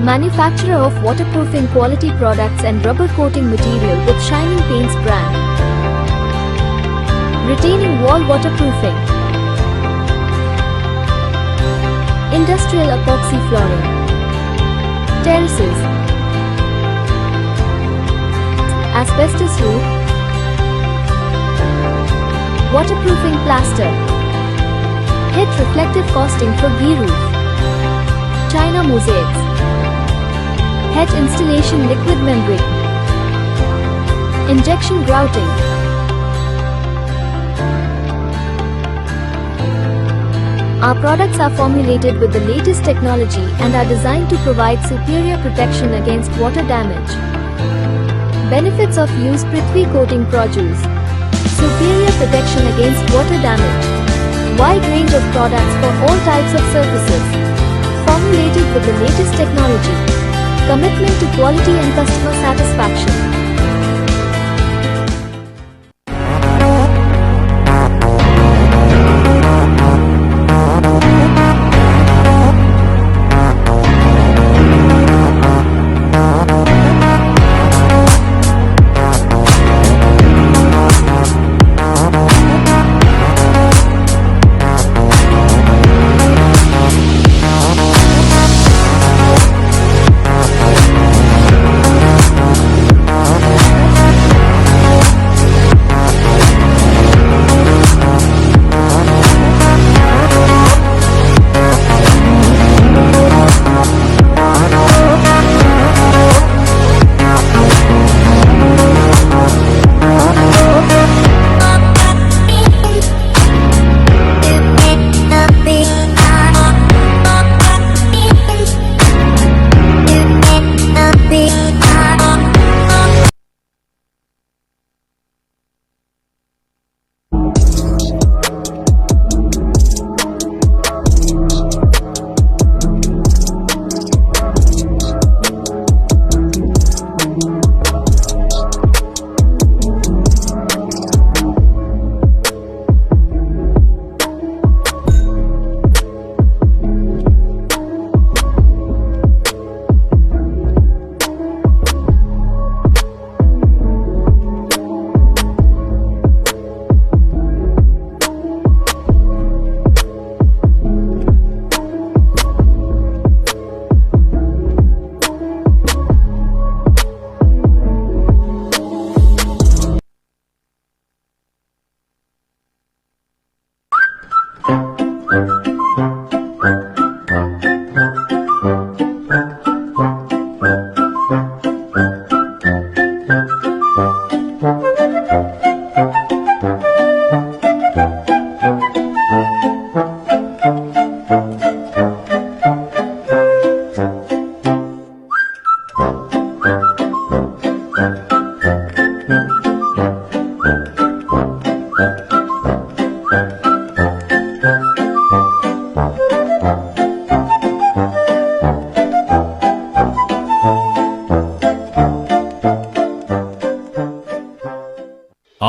Manufacturer of waterproofing quality products and rubber coating material with Shining Paints brand. Retaining wall waterproofing. Industrial epoxy flooring. Terraces. Asbestos roof. Waterproofing plaster. Heat reflective costing for ghee roof. China mosaics. Head installation liquid membrane. Injection grouting. Our products are formulated with the latest technology and are designed to provide superior protection against water damage. Benefits of use: Prithvi Coating produce superior protection against water damage. Wide range of products for all types of surfaces. Formulated with the latest technology. Commitment to quality and customer satisfaction.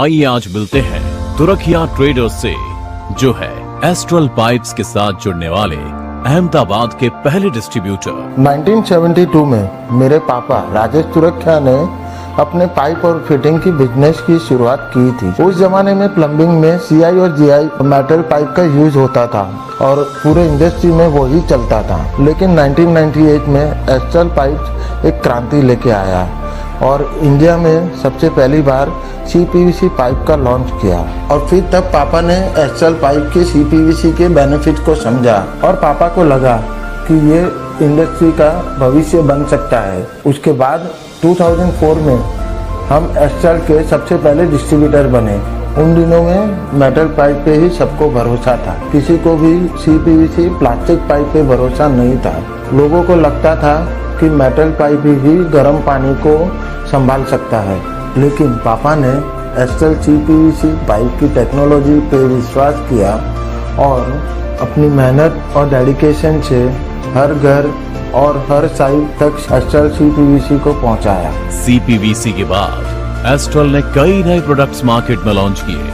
आइए आज मिलते हैं Turakhia traders से, जो है astral pipes के साथ जुड़ने वाले अहमदाबाद के पहले डिस्ट्रीब्यूटर। 1972 में मेरे पापा राजेश तुरखिया ने अपने पाइप और फिटिंग की बिजनेस की शुरुआत की थी। उस जमाने में प्लम्बिंग में CI और GI मेटल पाइप का यूज होता था और पूरे इंडस्ट्री में वही चलता था। लेकिन 1998 में एस्ट्रल पाइप एक क्रांति लेके आया और इंडिया में सबसे पहली बार CPVC पाइप का लॉन्च किया। और फिर तब पापा ने एस्ट्रल पाइप के CPVC के बेनिफिट को समझा और पापा को लगा कि ये इंडस्ट्री का भविष्य बन सकता है। उसके बाद 2004 में हम एस्ट्रल के सबसे पहले डिस्ट्रीब्यूटर बने। उन दिनों में मेटल पाइप पे ही सबको भरोसा था, किसी को भी CPVC प्लास्टिक पाइप पे भरोसा नहीं था। लोगों को लगता था कि मेटल पाइप ही गर्म पानी को संभाल सकता है, लेकिन पापा ने एस्ट्रल CPVC पाइप की टेक्नोलॉजी पे विश्वास किया और अपनी मेहनत और डेडिकेशन से हर घर और हर साइट तक एस्ट्रल CPVC को पहुंचाया। CPVC के बाद एस्ट्रल ने कई नए प्रोडक्ट्स मार्केट में लॉन्च किए।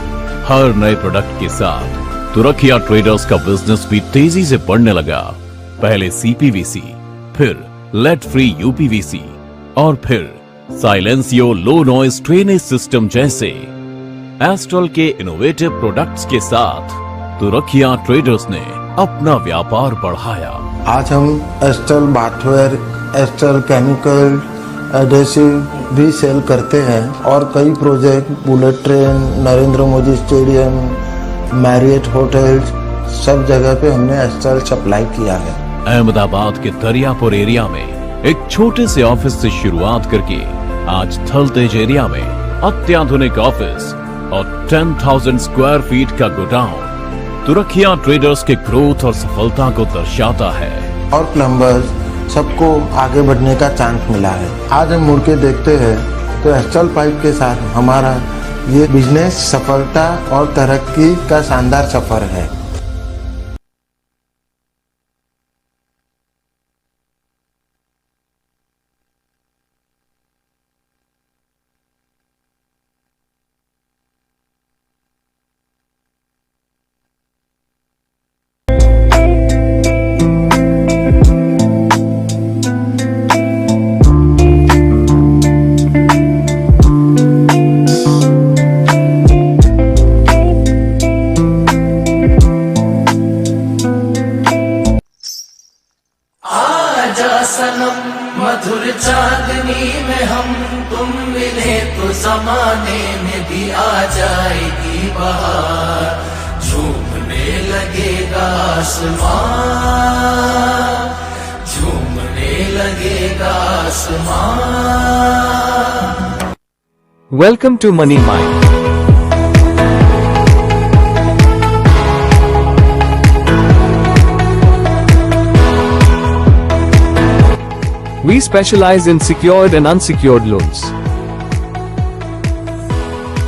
हर नए प्रोडक्ट के साथ तुरखिया ट्रेडर्स का बिजनेस भी तेजी से बढ़ने लगा। पहले CPVC, फिर लेड फ्री UPVC और फिर साइलेंसियो लो नॉइज ड्रेनेज सिस्टम जैसे एस्ट्रल के इनोवेटिव प्रोडक्ट्स के साथ तुरखिया ट्रेडर्स ने अपना व्यापार बढ़ाया। आज हम astral bathware, astral chemical, adhesive भी सेल करते हैं और कई project bullet train, Narendra Modi stadium, Marriott hotels, सब जगह पे हमने एस्ट्रल सप्लाई किया है। अहमदाबाद के दरियापुर एरिया में एक छोटे से ऑफिस से शुरुआत करके आज थलतेज एरिया में अत्याधुनिक ऑफिस और 10,000 स्क्वायर फीट का गोडाउन तुरखिया ट्रेडर्स के ग्रोथ और सफलता को दर्शाता है। और प्लम्बर्स सबको आगे बढ़ने का चांस मिला है। आज हम मुड़ के देखते हैं तो एस्ट्रल पाइप के साथ हमारा ये बिजनेस सफलता और तरक्की का शानदार सफर है। मधुर चांदनी में हम तुम मिले तो जमाने में भी आ जाएगी बहार, झूमने लगेगा आसमां, झूमने लगेगा आसमां। Welcome to Money Mind. We specialize in secured and unsecured loans.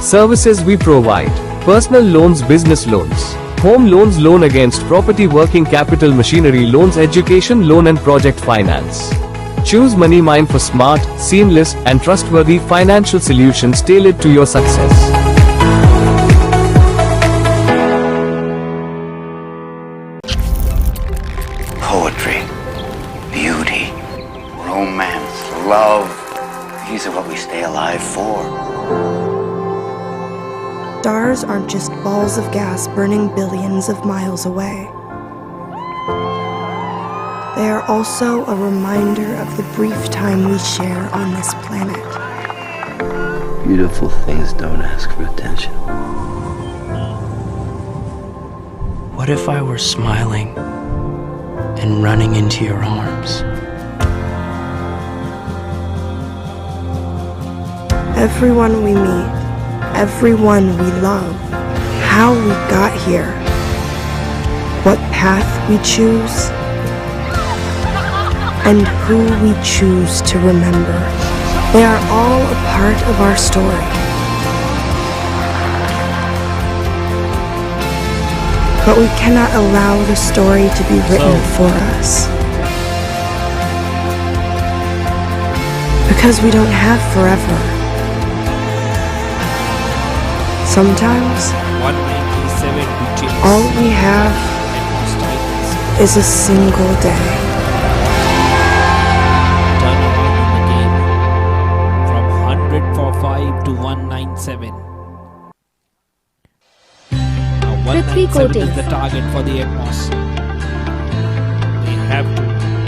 Services we provide: personal loans, business loans, home loans, loan against property, working capital, machinery loans, education loan and project finance. Choose Money Mind for smart, seamless and trustworthy financial solutions tailored to your success. Poetry, beauty, romance, love, these are what we stay alive for. Stars aren't just balls of gas burning billions of miles away. They are also a reminder of the brief time we share on this planet. Beautiful things don't ask for attention. What if I were smiling and running into your arms? Everyone we meet, everyone we love, how we got here, what path we choose, and who we choose to remember. They are all a part of our story. But we cannot allow the story to be written for us. Because we don't have forever. Sometimes, 197 digits. all we have Atmos TITANS. is a single day. Turnaround in the game from 100 197. Now 197 coatings. is the target for the Atmos. They have to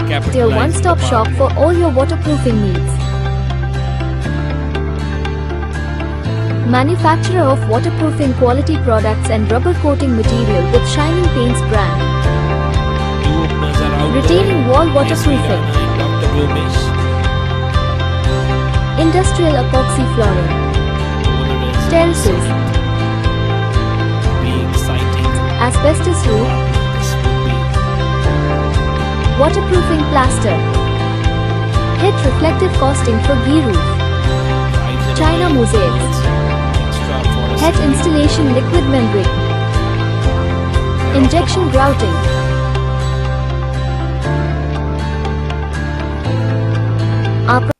capitalize. Their one-stop shop for all your waterproofing needs. Manufacturer of waterproofing quality products and rubber coating material with Shining Paints brand. Two openers are out. Retaining wall waterproofing. Dr. Blumish. Industrial epoxy flooring. Terraces. Be exciting. Asbestos roof. This would be Waterproofing plaster. Hit reflective costing for ghee roof. China mosaics. extra for a Head installation liquid membrane. Injection grouting. Our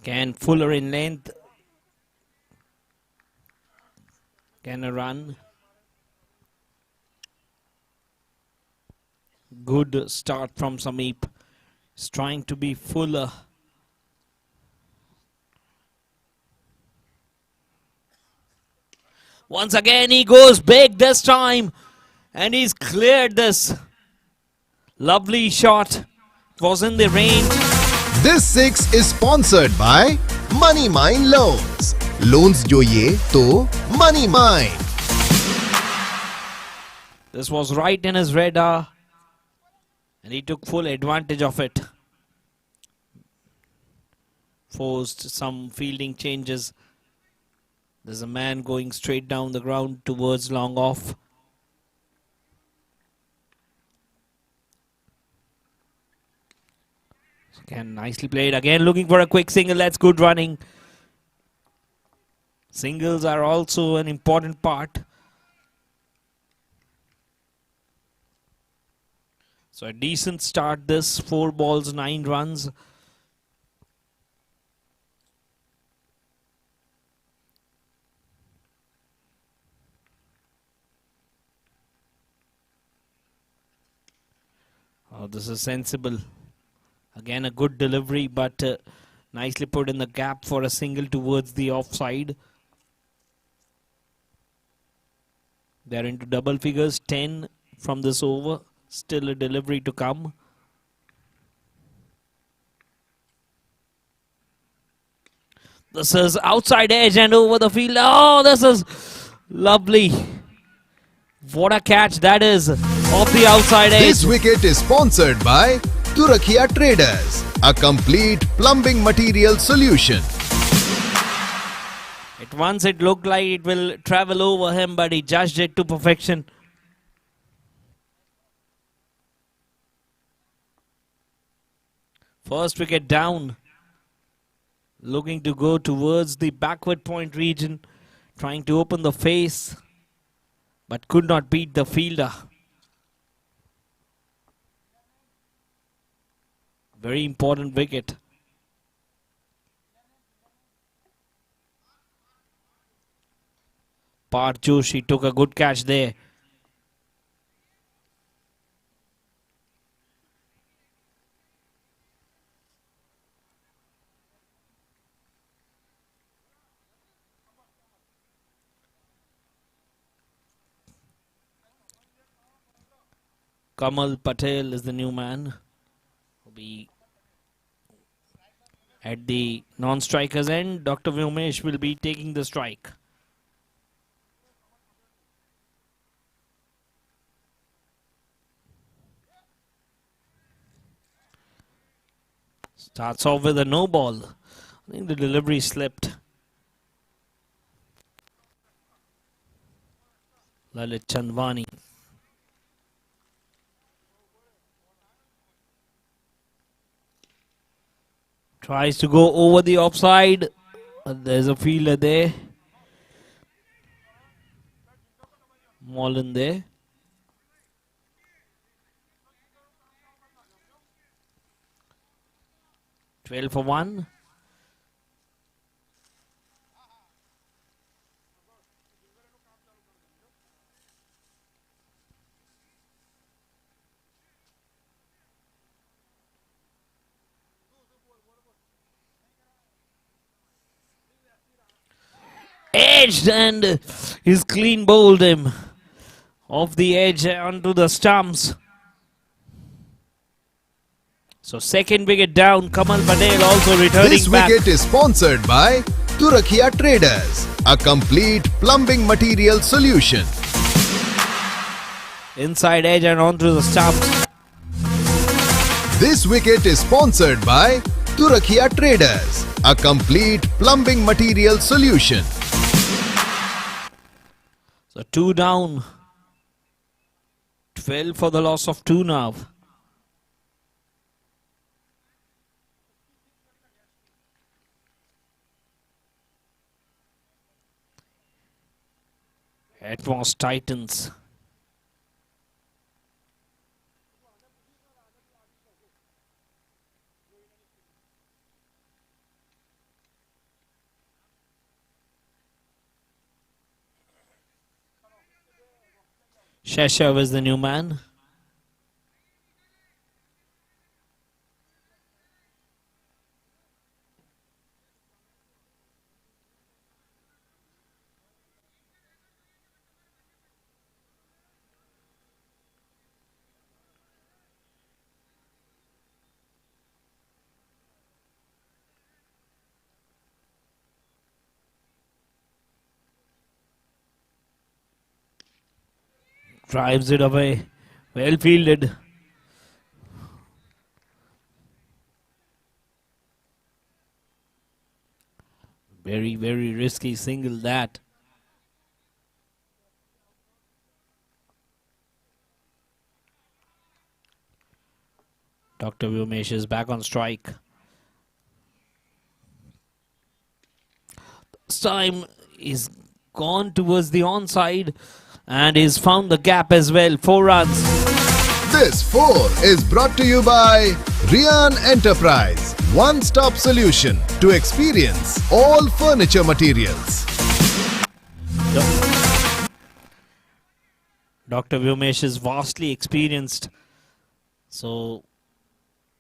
Can Fuller in length. Can a run. Good start from Sameep. He's trying to be Fuller. Once again he goes big this time. And he's cleared this. Lovely shot. It was in the range. This 6 is sponsored by Money Mine Loans. Loans જોઈએ તો Money Mine. This was right in his radar. And he took full advantage of it. Forced some fielding changes. There's a man going straight down the ground towards long off. Again, nicely played. Again, looking for a quick single. That's good running. Singles are also an important part. So a decent start this. 4 balls, 9 runs. Oh, this is sensible. Again, a good delivery, but nicely put in the gap for a single towards the offside. They're into double figures, 10 from this over. Still a delivery to come. This is outside edge and over the field. Oh, this is lovely. What a catch that is off the outside edge. This wicket is sponsored by Turakia Traders, a complete plumbing material solution. At once it looked like it will travel over him, but he judged it to perfection. First wicket down. Looking to go towards the backward point region. Trying to open the face, but could not beat the fielder. Very important wicket. Parth Joshi took a good catch there. Kamal Patel is the new man. Will be at the non-striker's end. Dr. Vyumesh will be taking the strike. Starts off with a no ball. I think the delivery slipped. Lalit Chandwani. Tries to go over the offside. There's a fielder there. Mullen there. Twelve for 1. Edged, and he's clean bowled him off the edge onto the stumps. So second wicket down. Kamal Patel also returning This back. wicket is sponsored by Turakia Traders, a complete plumbing material solution. Inside edge and onto the stumps. This wicket is sponsored by Turakia Traders, a complete plumbing material solution. So 2 down. 12 for the loss of 2 now. Atmos Titans. Shashav is the new man. Drives it away. Well fielded. Very, very risky single that. Dr. Vyumesh is back on strike. This time he's gone towards the onside and he's found the gap as well. 4 runs. This 4 is brought to you by Rian Enterprise, one-stop solution to experience all furniture materials. Dr. Vyumesh is vastly experienced, so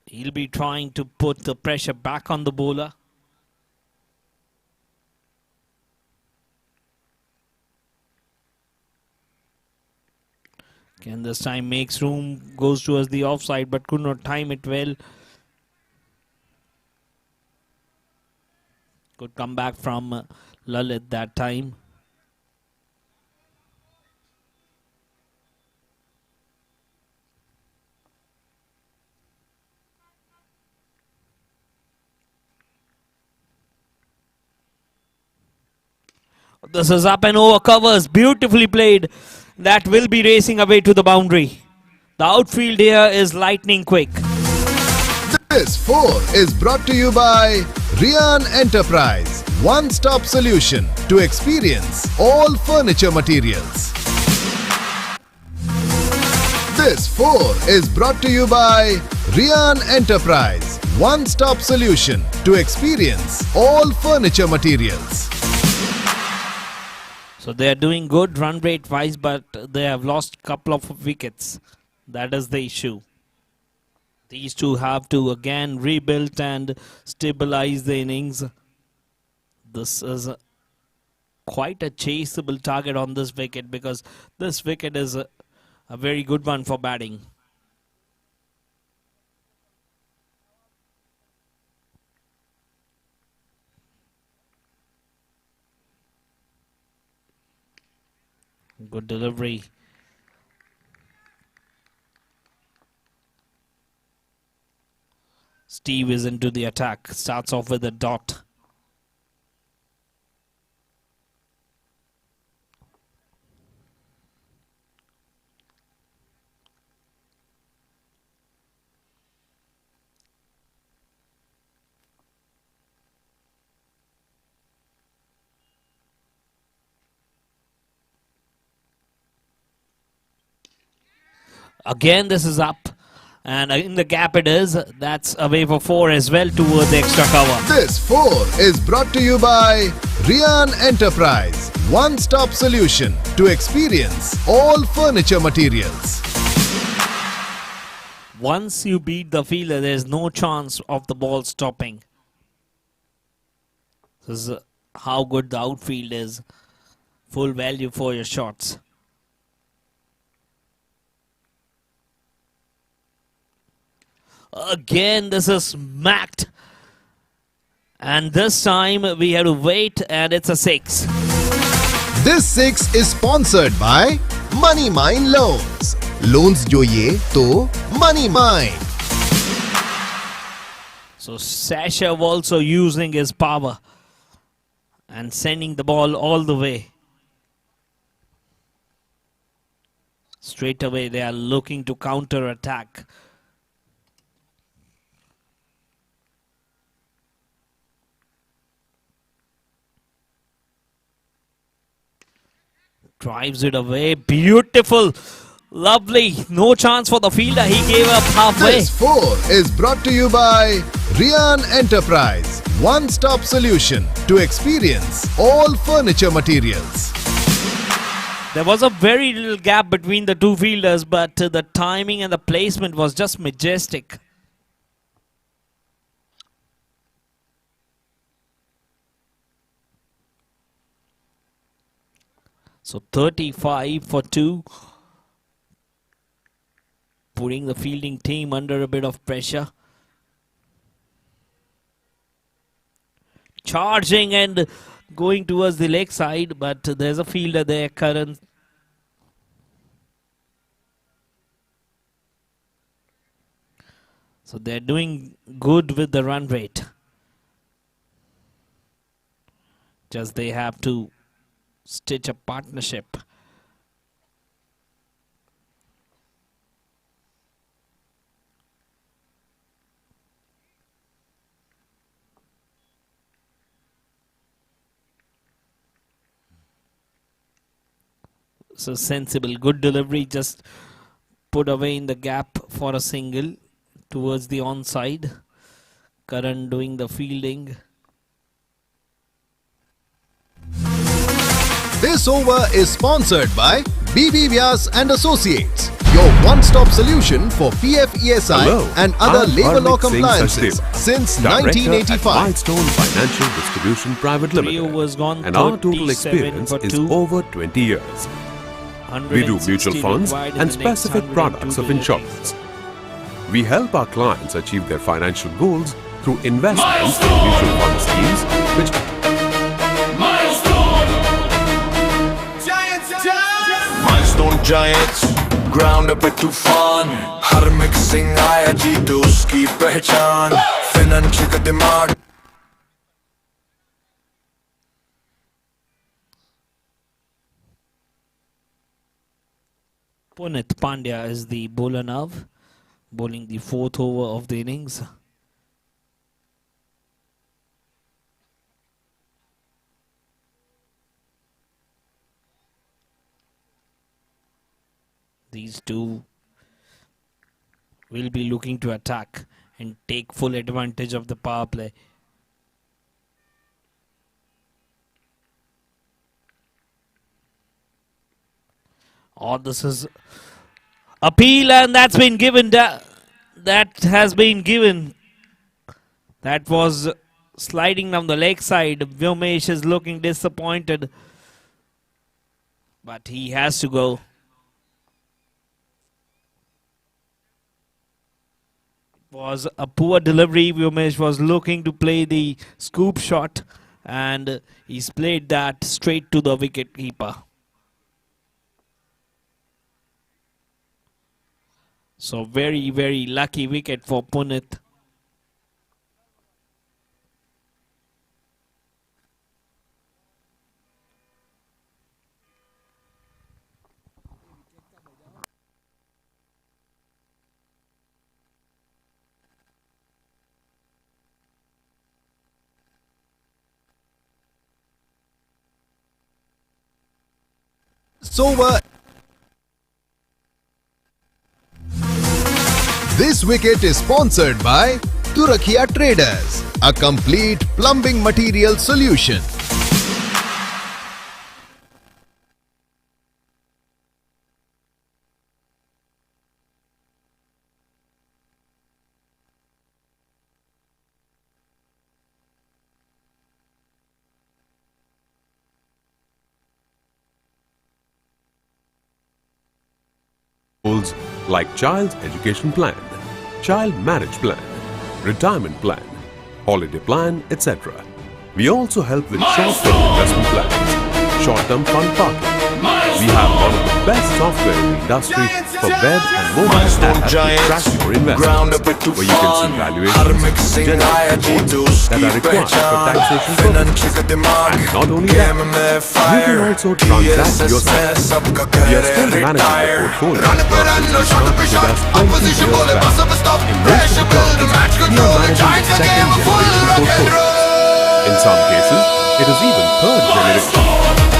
he'll be trying to put the pressure back on the bowler. Can this time makes room, goes towards the offside but could not time it well. Good comeback from Lalit that time. This is up and over covers, beautifully played. That will be racing away to the boundary. The outfield here is lightning quick. This 4 is brought to you by Rian Enterprise, one-stop solution to experience all furniture materials. This 4 is brought to you by Rian Enterprise, one-stop solution to experience all furniture materials. So they are doing good run rate wise, but they have lost a couple of wickets. That is the issue. These two have to again rebuild and stabilize the innings. This is quite a chaseable target on this wicket because this wicket is a very good one for batting. Good delivery. Steve is into the attack. Starts off with a dot. Again, this is up. And in the gap it is. That's away for 4 as well towards the extra cover. This 4 is brought to you by Rian Enterprise. One-stop solution to experience all furniture materials. Once you beat the fielder, there's no chance of the ball stopping. This is how good the outfield is. Full value for your shots. Again, this is smacked. And this time we have to wait, and it's a 6. This 6 is sponsored by Money Mine Loans. Loans જોઈએ તો Money Mine. So Sasha also using his power and sending the ball all the way. Straight away they are looking to counter attack. Drives it away. Beautiful. Lovely. No chance for the fielder. He gave up halfway. This 4 is brought to you by Rian Enterprise. One-stop solution to experience all furniture materials. There was a very little gap between the two fielders, but the timing and the placement was just majestic. So 35 for 2. Putting the fielding team under a bit of pressure. Charging and going towards the leg side, but there's a fielder there, KARAN. So they're doing good with the run rate. Just they have to stitch a partnership. So sensible, good delivery, just put away in the gap for a single towards the onside. KARAN doing the fielding. This over is sponsored by BB Vyas and Associates, your one-stop solution for PF ESI Hello, and other I'm labor law Hardik Singh compliances Sachdeva, since Director at 1985. Milestone Financial Distribution Private 3 Limited, overs gone, and our total 37 experience for is 2. over 20 years. We do 160 mutual funds required in and the next specific 102 products of deliveries. insurance. We help our clients achieve their financial goals through investments in mutual fund schemes, which Milestone Giants, ground up at तूफान हर mixing आया जीत उसकी पहचान financial का दिमाग Punit Pandya is the bowler now, bowling the 4th over of the innings. These two will be looking to attack and take full advantage of the power play. Oh, this is appeal, and that's been given. That has been given. That was sliding down the leg side. Vyomesh is looking disappointed, but he has to go. It was a poor delivery. Vyomesh was looking to play the scoop shot, and he's played that straight to the wicket keeper. So very, very lucky wicket for Punit. This over This wicket is sponsored by Turakia Traders, a complete plumbing material solution. Goals like child's education plan, child marriage plan, retirement plan, holiday plan, etc. We also help with short-term investment plans, short-term fund parking. We have one of the best software in the industry for web and mobile apps to track your investments, where you can see valuations, generate reports that are required for taxation purposes. And not only that, you can also transact yourself. We are still managing the portfolio of this account with us 20 years back. In most of the accounts, we are managing the second generation portfolio. In some cases, it is even third generation.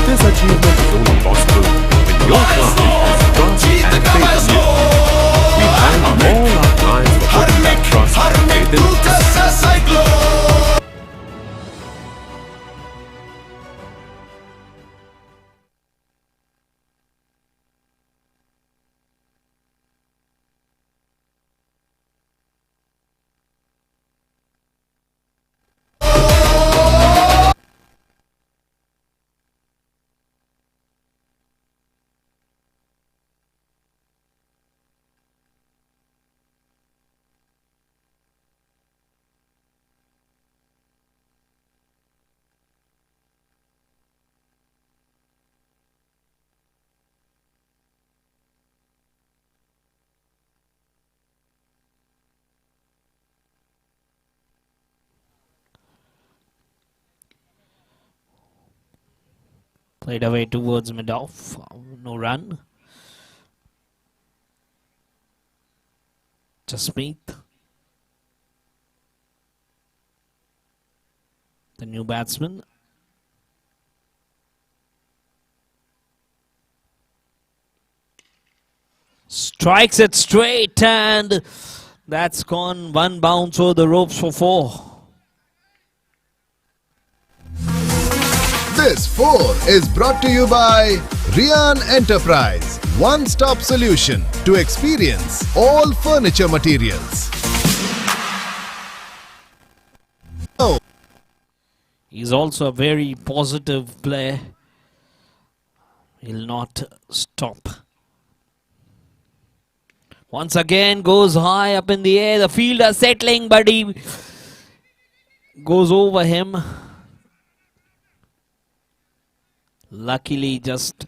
This achievement is only possible when your client has trust and faith in you. We thank all our clients for putting that trust and faith in us. Played away towards mid-off. No run. Jasmeet. The new batsman. Strikes it straight, and that's gone one bounce over the ropes for 4. This 4 is brought to you by Rian Enterprise, one-stop solution to experience all furniture materials. Oh. He's also a very positive player. He'll not stop. Once again goes high up in the air. The fielder settling, but he goes over him. Luckily just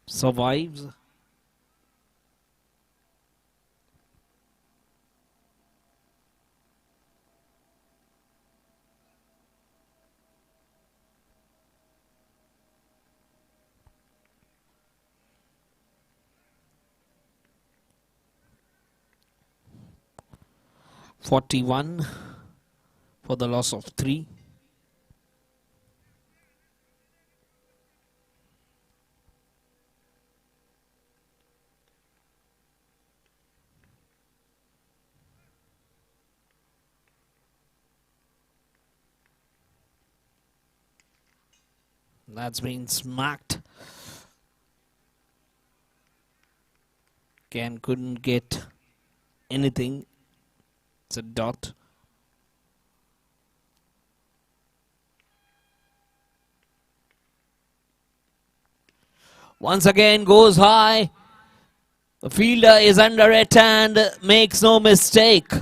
survives. .41 for the loss of 3. That's been smacked. Again, couldn't get anything. It's a dot. Once again goes high. The fielder is under it and makes no mistake.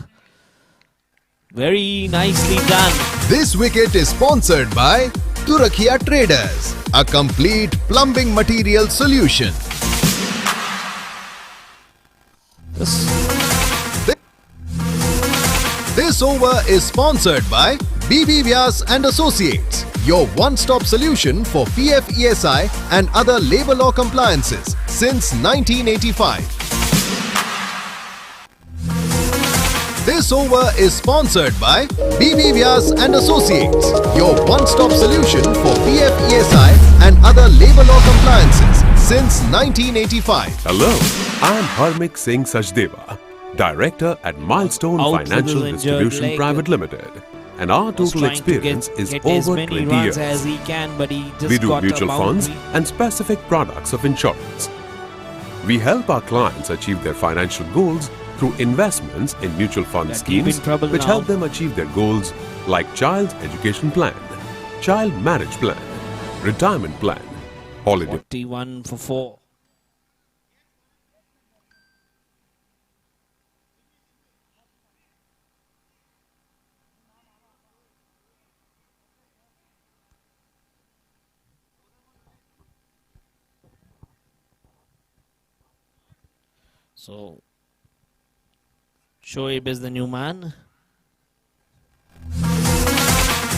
Very nicely done. This wicket is sponsored by Turakia Traders, a complete plumbing material solution. This over is sponsored by BB Vyas and Associates, your one-stop solution for PF ESI and other labor law compliances since 1985. This over is sponsored by BB Vyas and Associates, your one-stop solution for PF ESI and other labor law compliances since 1985. Hello. I am Harmik Singh Sachdeva, Director at Milestone Out with Financial his injured Distribution leg. Private Limited. And our Was total trying to experience is get as over many 20 runs years. as he can, but he just We do got a mutual funds boundary. and specific products of insurance. We help our clients achieve their financial goals through investments in mutual fund They're deep in schemes trouble which now. help them achieve their goals like child education plan, child marriage plan, retirement plan, holiday 41 for 4. So, Shoaib is the new man.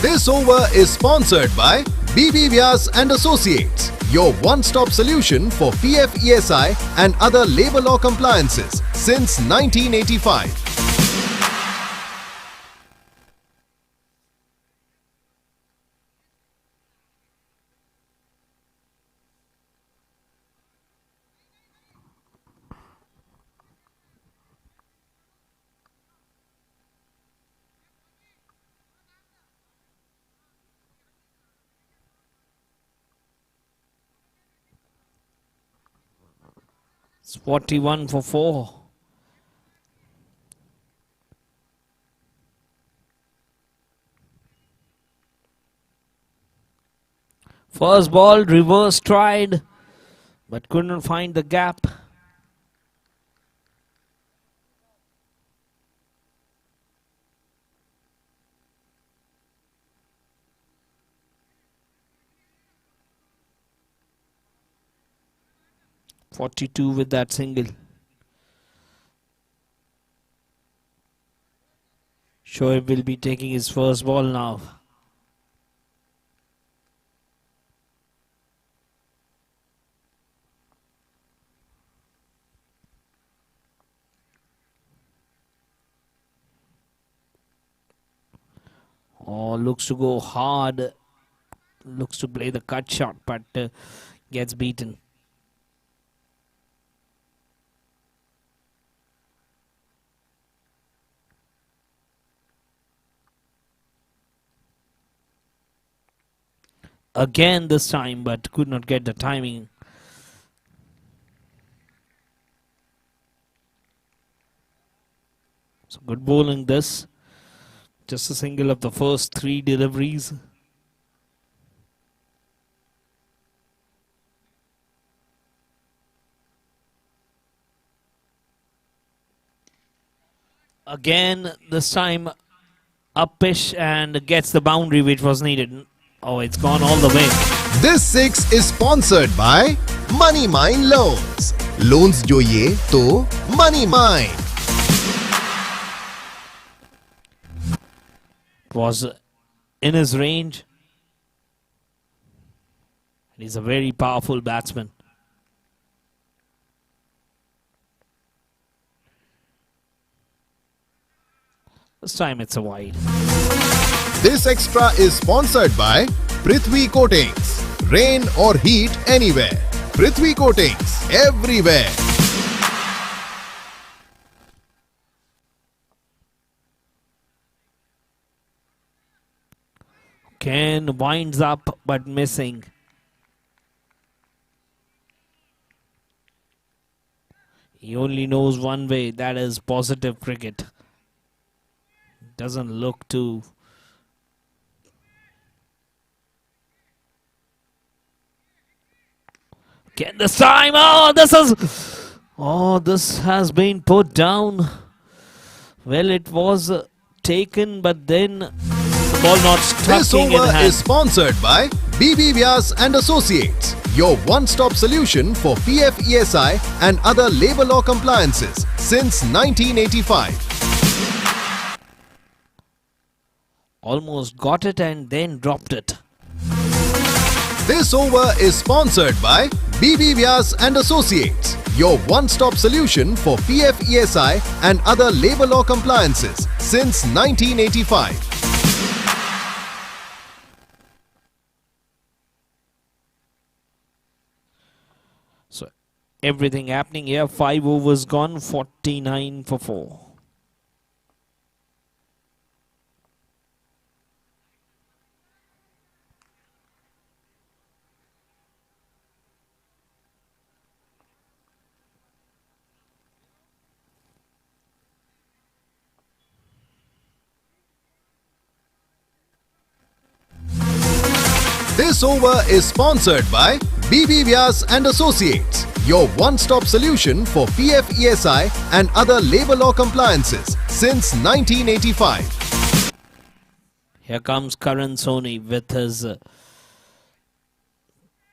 This over is sponsored by BB Vyas and Associates, your one-stop solution for PF, ESI and other labor law compliances since 1985. It's 41 for 4. First ball, reverse tried, but couldn't find the gap. .42 with that single. Shoaib will be taking his first ball now. Oh, looks to go hard. Looks to play the cut shot, but gets beaten. Again this time, but could not get the timing. So good bowling this. Just a single of the first 3 deliveries. Again, this time up-ish and gets the boundary which was needed. Oh, it's gone all the way. This 6 is sponsored by Money Mine Loans. Loans જોઈએ તો Money Mine. It was in his range. He's a very powerful batsman. This time it's a wide. This extra is sponsored by Prithvi Coatings. Rain or heat anywhere. Prithvi Coatings everywhere. Ken winds up but missing. He only knows one way, that is positive cricket. Doesn't look too... Ken this time, this has been put down. Well, it was taken, but then the ball not This stuck in over hand. is sponsored by BB Vyas and Associates, your one-stop solution for PF, ESI and other labor law compliances since 1985. Almost got it and then dropped it. This over is sponsored by BB Vyas and Associates, your one-stop solution for PF, ESI and other labor law compliances since 1985. So everything happening here. 5 overs gone, 49 for 4. This over is sponsored by BB Vyas and Associates, your one-stop solution for PF ESI and other labor law compliances since 1985. Here comes KARAN SONI with his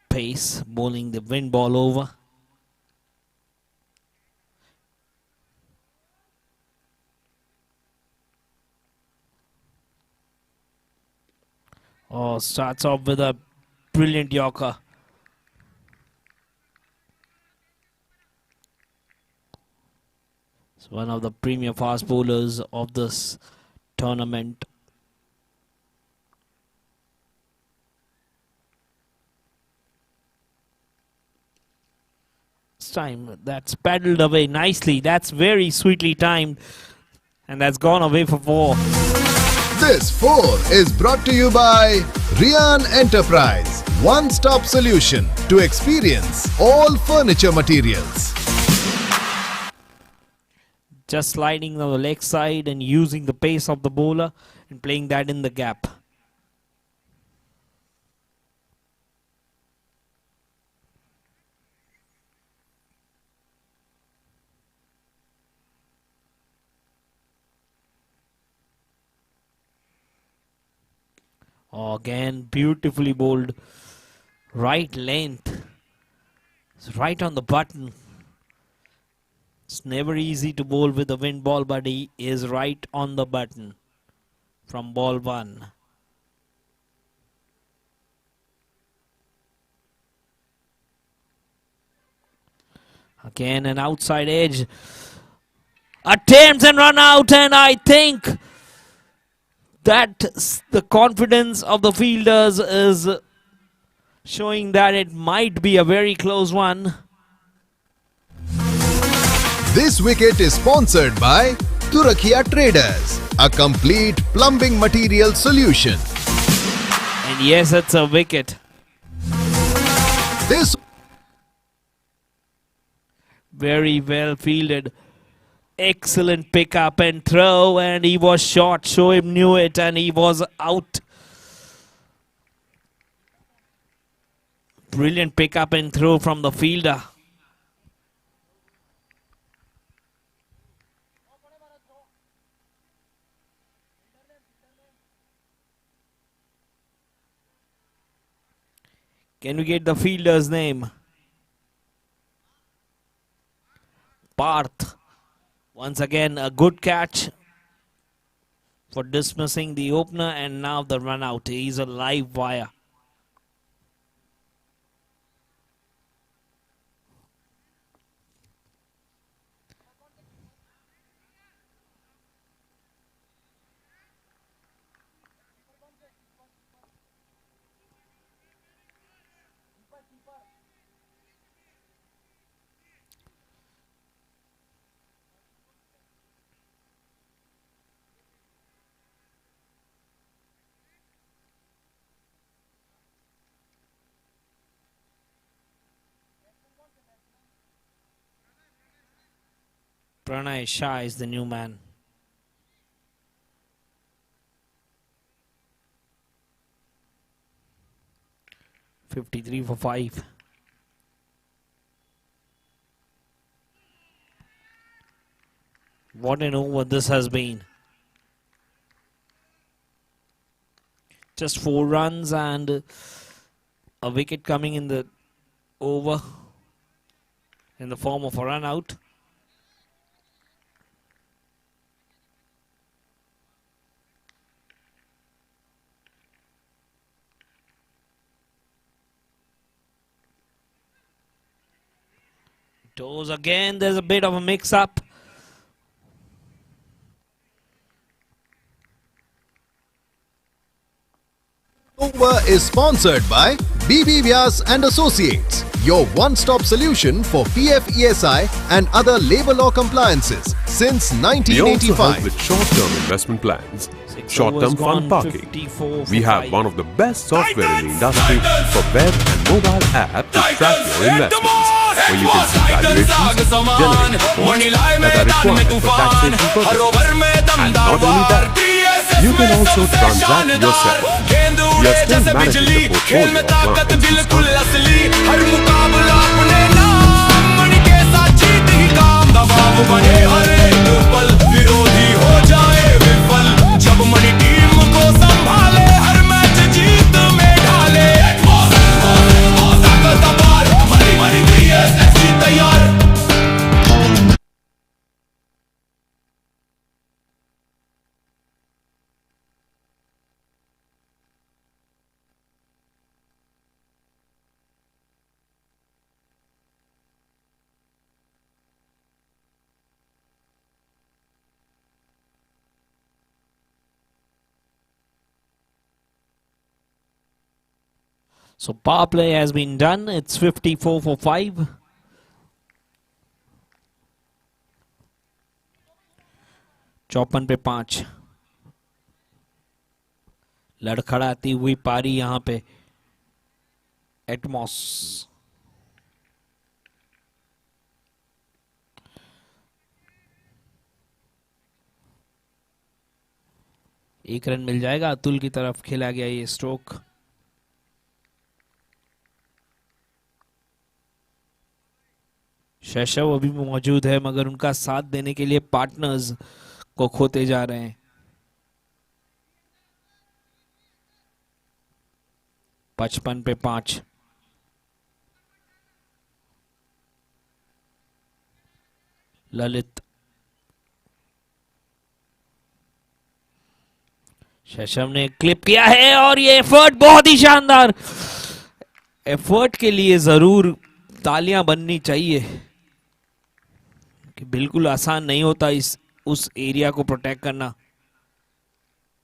pace, bowling the wind ball over. Oh, starts off with a brilliant yorker. It's one of the premier fast bowlers of this tournament. This time, that's paddled away nicely. That's very sweetly timed. And that's gone away for 4. This 4 is brought to you by Rian Enterprise, one-stop solution to experience all furniture materials. Just sliding on the leg side and using the pace of the bowler and playing that in the gap. Oh, again, beautifully bowled. Right length. It's right on the button. It's never easy to bowl with a wind ball, but he is right on the button from ball 1. Again, an outside edge. Attempts and run out, and I think that the confidence of the fielders is showing that it might be a very close one. This wicket is sponsored by Turakia Traders, a complete plumbing material solution. And yes, it's a wicket. This very well fielded. Excellent pick up and throw, and he was short. Shoaib knew it and he was out. Brilliant pick up and throw from the fielder. Can we get the fielder's name? Parth. Once again, a good catch for dismissing the opener, and now the run out. He's a live wire. Pranay Shah is the new man. .53 for 5. What an over this has been. Just 4 runs and a wicket coming in the over in the form of a run out. Toes again, there's a bit of a mix-up. Over is sponsored by BB Vyas and Associates, your one-stop solution for PF, ESI and other labor law compliances since We also help 1985. with short-term investment plans, short-term fund parking. We have one of the best software in the industry for web and mobile app to track your investments, where you can see valuations, generate reports that are required for taxation purposes. And not only that, you can also transact yourself. We are still managing the portfolio of clients. हर मुकाबला अपने नाम मणि के साथ जीत ही काम दबाव बने हर एक पल विरोधी हो जाए विफल जब मणि टीम को संभाले हर मैच जीत में ढाले मणि मणि TSS तैयार So power play has been done. It's 54 for 5. चौपन पे 5. लड़खड़ाती हुई पारी यहां पे एटमॉस. एक रन मिल जाएगा. अतुल की तरफ खेला गया ये स्ट्रोक. शैशव अभी भी मौजूद है मगर उनका साथ देने के लिए पार्टनर्स को खोते जा रहे हैं. 55 पे 5. ललित. शैशव ने क्लिप किया है और ये एफर्ट बहुत ही शानदार. एफर्ट के लिए जरूर तालियां बननी चाहिए कि बिल्कुल आसान नहीं होता उस एरिया को प्रोटेक्ट करना.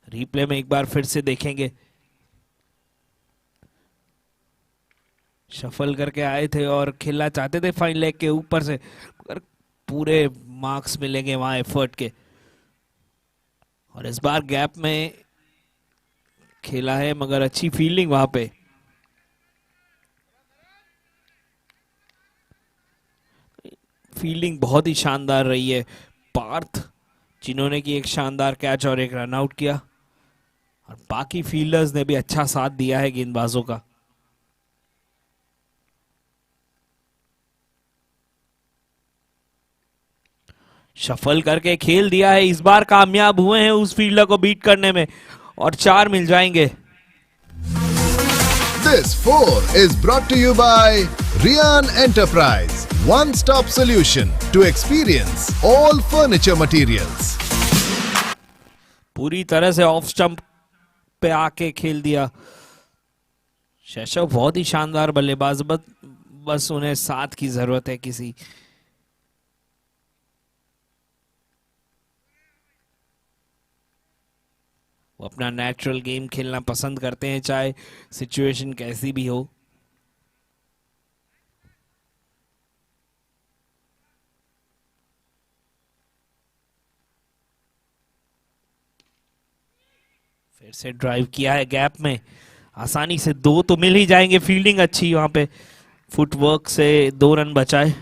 रिप्ले में एक बार फिर से देखेंगे. शफल करके आए थे और खेलना चाहते थे फाइन लेग के ऊपर से, मगर पूरे मार्क्स मिलेंगे वहां एफर्ट के. और इस बार गैप में खेला है मगर अच्छी फील्डिंग वहां पे. फील्डिंग बहुत ही शानदार रही है. पार्थ जिन्होंने की एक शानदार कैच और एक रन आउट किया और बाकी फील्डर्स ने भी अच्छा साथ दिया है गेंदबाजों का. शफल करके खेल दिया है. इस बार कामयाब हुए हैं उस फील्डर को बीट करने में और 4 मिल जाएंगे. This 4 is brought to you by Rian Enterprise, one-stop solution to experience all furniture materials. पूरी तरह से ऑफ स्टंप पे आके खेल दिया. शैशव बहुत ही शानदार बल्लेबाज, बस उन्हें साथ की जरूरत है किसी. वो अपना नेचुरल गेम खेलना पसंद करते हैं चाहे सिचुएशन कैसी भी हो. फिर से ड्राइव किया है गैप में. आसानी से 2 तो मिल ही जाएंगे. फील्डिंग अच्छी वहां पे, फुटवर्क से 2 रन बचाए.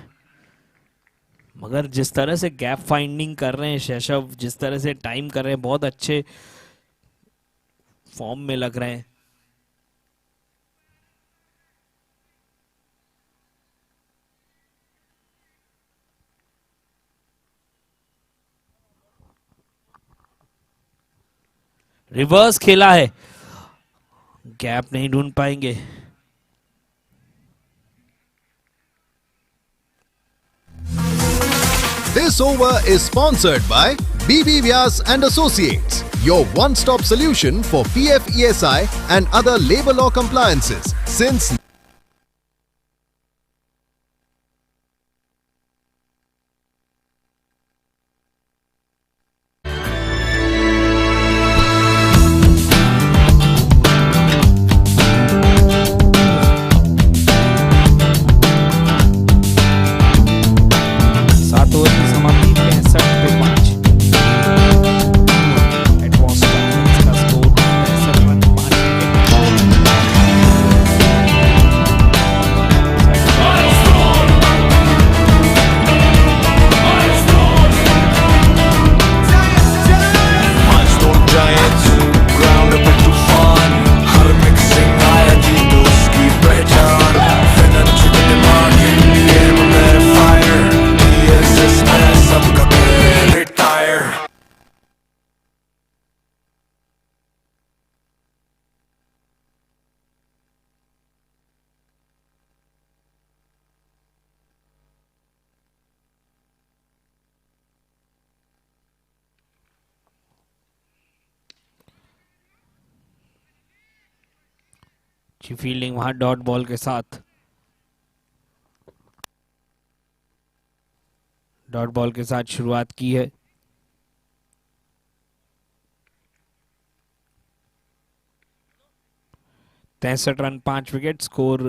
मगर जिस तरह से गैप फाइंडिंग कर रहे हैं शैशव, जिस तरह से टाइम कर रहे हैं, बहुत अच्छे फॉर्म में लग रहे हैं. रिवर्स खेला है, गैप नहीं ढूंढ पाएंगे. This over is sponsored by BB Vyas and Associates, your one-stop solution for PF, ESI and other labor law compliances since अच्छी फील्डिंग वहां डॉट बॉल के साथ। डॉट बॉल के साथ शुरुआत की है। तिरसठ रन 5 विकेट स्कोर।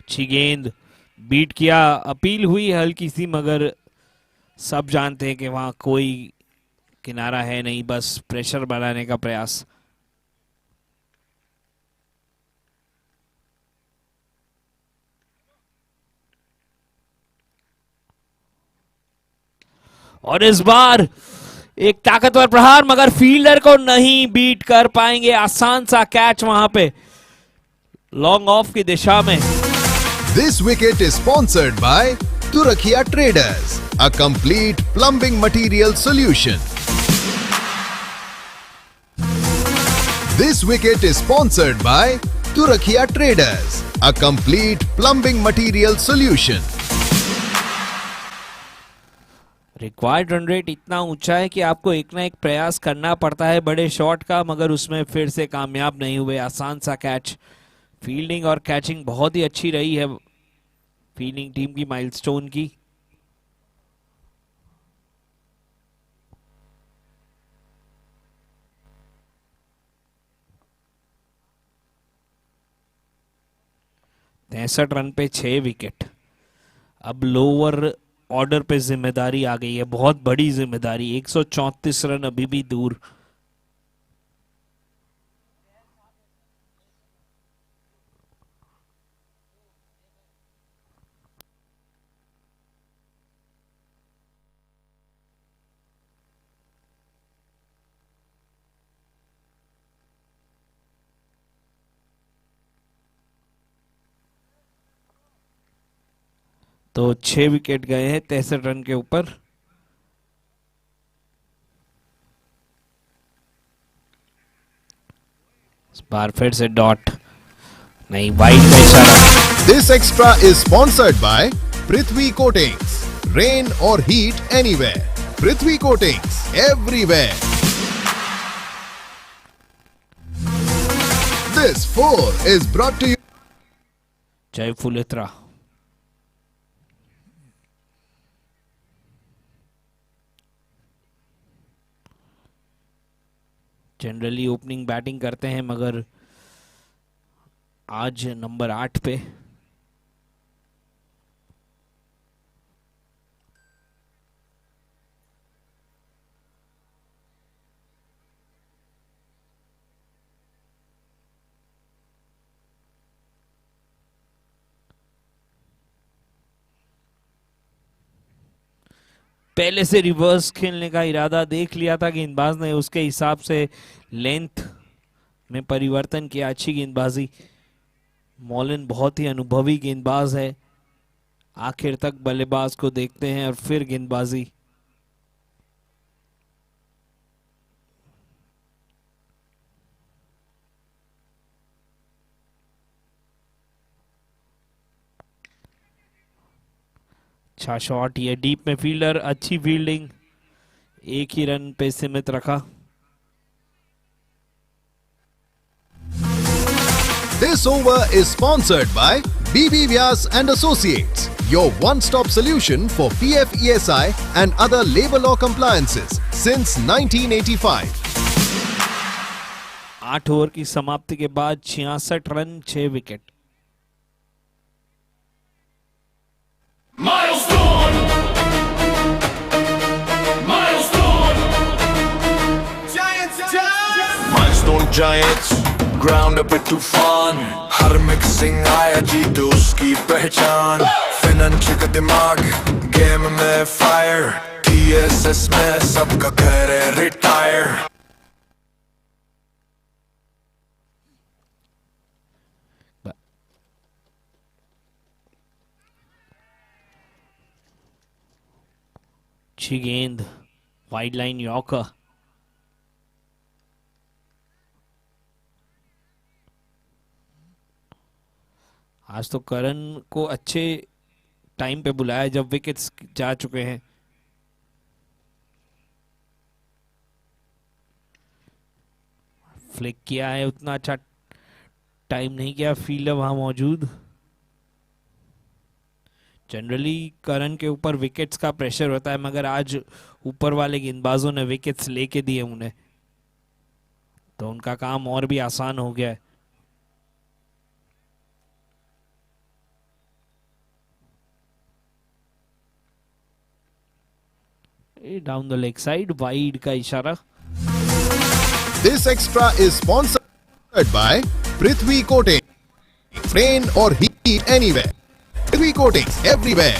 अच्छी गेंद बीट किया, अपील हुई हल्की सी, मगर सब जानते हैं कि वहां कोई किनारा है नहीं, बस प्रेशर बनाने का प्रयास। और इस बार एक ताकतवर प्रहार, मगर फील्डर को नहीं बीट कर पाएंगे। आसान सा कैच वहां पे लॉन्ग ऑफ की दिशा में। This wicket is sponsored by Turakia Traders, a complete plumbing material solution. This wicket is sponsored by Turakia Traders, a complete plumbing material solution. Required run rate इतना ऊंचा है कि आपको एक ना एक प्रयास करना पड़ता है बड़े शॉट का, मगर उसमें फिर से कामयाब नहीं हुए। आसान सा कैच। फील्डिंग और कैचिंग बहुत ही अच्छी रही है फील्डिंग टीम की, माइलस्टोन की। तिरसठ रन पे 6 विकेट। अब लोअर ऑर्डर पे जिम्मेदारी आ गई है, बहुत बड़ी जिम्मेदारी। 134 रन अभी भी दूर। तो 6 विकेट गए हैं 63 रन के ऊपर। इस बार फिर से डॉट नहीं, वाइड का इशारा। This extra is sponsored by Prithvi Coatings. Rain or heat anywhere. Prithvi Coatings everywhere. This 4 is brought to you. जय फुलेत्रा। जनरली ओपनिंग बैटिंग करते हैं, मगर आज नंबर 8 पे। पहले से रिवर्स खेलने का इरादा देख लिया था गेंदबाज ने, उसके हिसाब से लेंथ में परिवर्तन किया। अच्छी गेंदबाजी। मॉलिन बहुत ही अनुभवी गेंदबाज है। आखिर तक बल्लेबाज को देखते हैं और फिर गेंदबाजी। अच्छा शॉट, ये डीप में फील्डर। अच्छी फील्डिंग, एक ही रन पे सीमित रखा। This over is sponsored by BB Vyas and Associates, your one-stop solution for PF, ESI and other labor law compliances since 1985. 8 over की समाप्ति के बाद 66 run 6 wicket. Milestone! Milestone! Giants! Milestone Giants, ground up with तूफान। हर mixing आया जीत उसकी पहचान। फिनंच का दिमाग, गेम में फायर। TSS में सबका करे रिटायर। अच्छी गेंद, वाइड लाइन यॉर्कर। आज तो करन को अच्छे टाइम पे बुलाया जब विकेट्स जा चुके हैं। फ्लिक किया है, उतना अच्छा टाइम नहीं किया फील्डर वहां मौजूद। जनरली करण के ऊपर विकेट्स का प्रेशर होता है, मगर आज ऊपर वाले गेंदबाजों ने विकेट्स लेके दिए उन्हें, तो उनका काम और भी आसान हो गया है। Down the leg side, wide का इशारा। This extra is sponsored by Prithvi Coating. Rain or heat anywhere. Prithvi Coatings everywhere.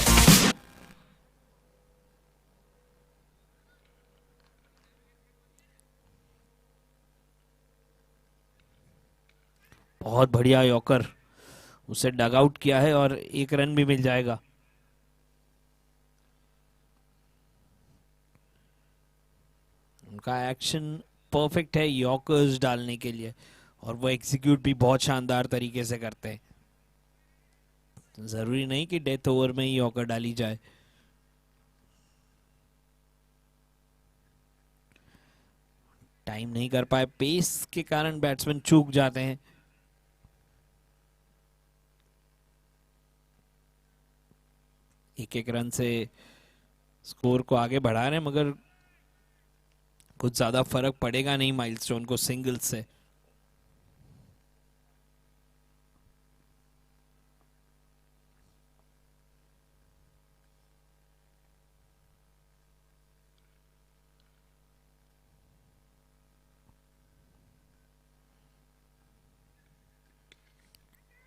बहुत बढ़िया यॉर्कर, उसे डग आउट किया है और एक रन भी मिल जाएगा। उनका एक्शन परफेक्ट है यॉर्कर्स डालने के लिए, और वो एग्जीक्यूट भी बहुत शानदार तरीके से करते हैं। जरूरी नहीं कि डेथ ओवर में ही यॉर्कर डाली जाए। टाइम नहीं कर पाए, पेस के कारण बैट्समैन चूक जाते हैं। एक एक रन से स्कोर को आगे बढ़ा रहे हैं, मगर कुछ ज्यादा फर्क पड़ेगा नहीं माइलस्टोन को सिंगल्स से।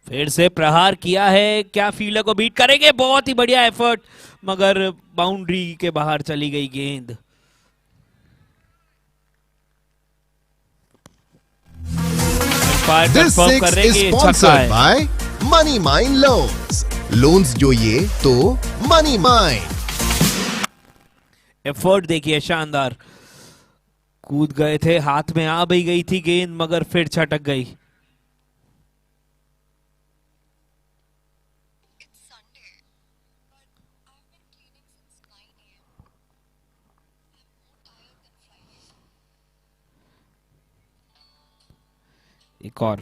फिर से प्रहार किया है, क्या फील्डर को बीट करेंगे? बहुत ही बढ़िया एफर्ट, मगर बाउंड्री के बाहर चली गई गेंद। This six is sponsored by Money Mine Loans. Loans जो ये तो Money Mine. एफर्ट देखिए शानदार, कूद गए थे, हाथ में आ भी गई थी गेंद, मगर फिर छटक गई। एक और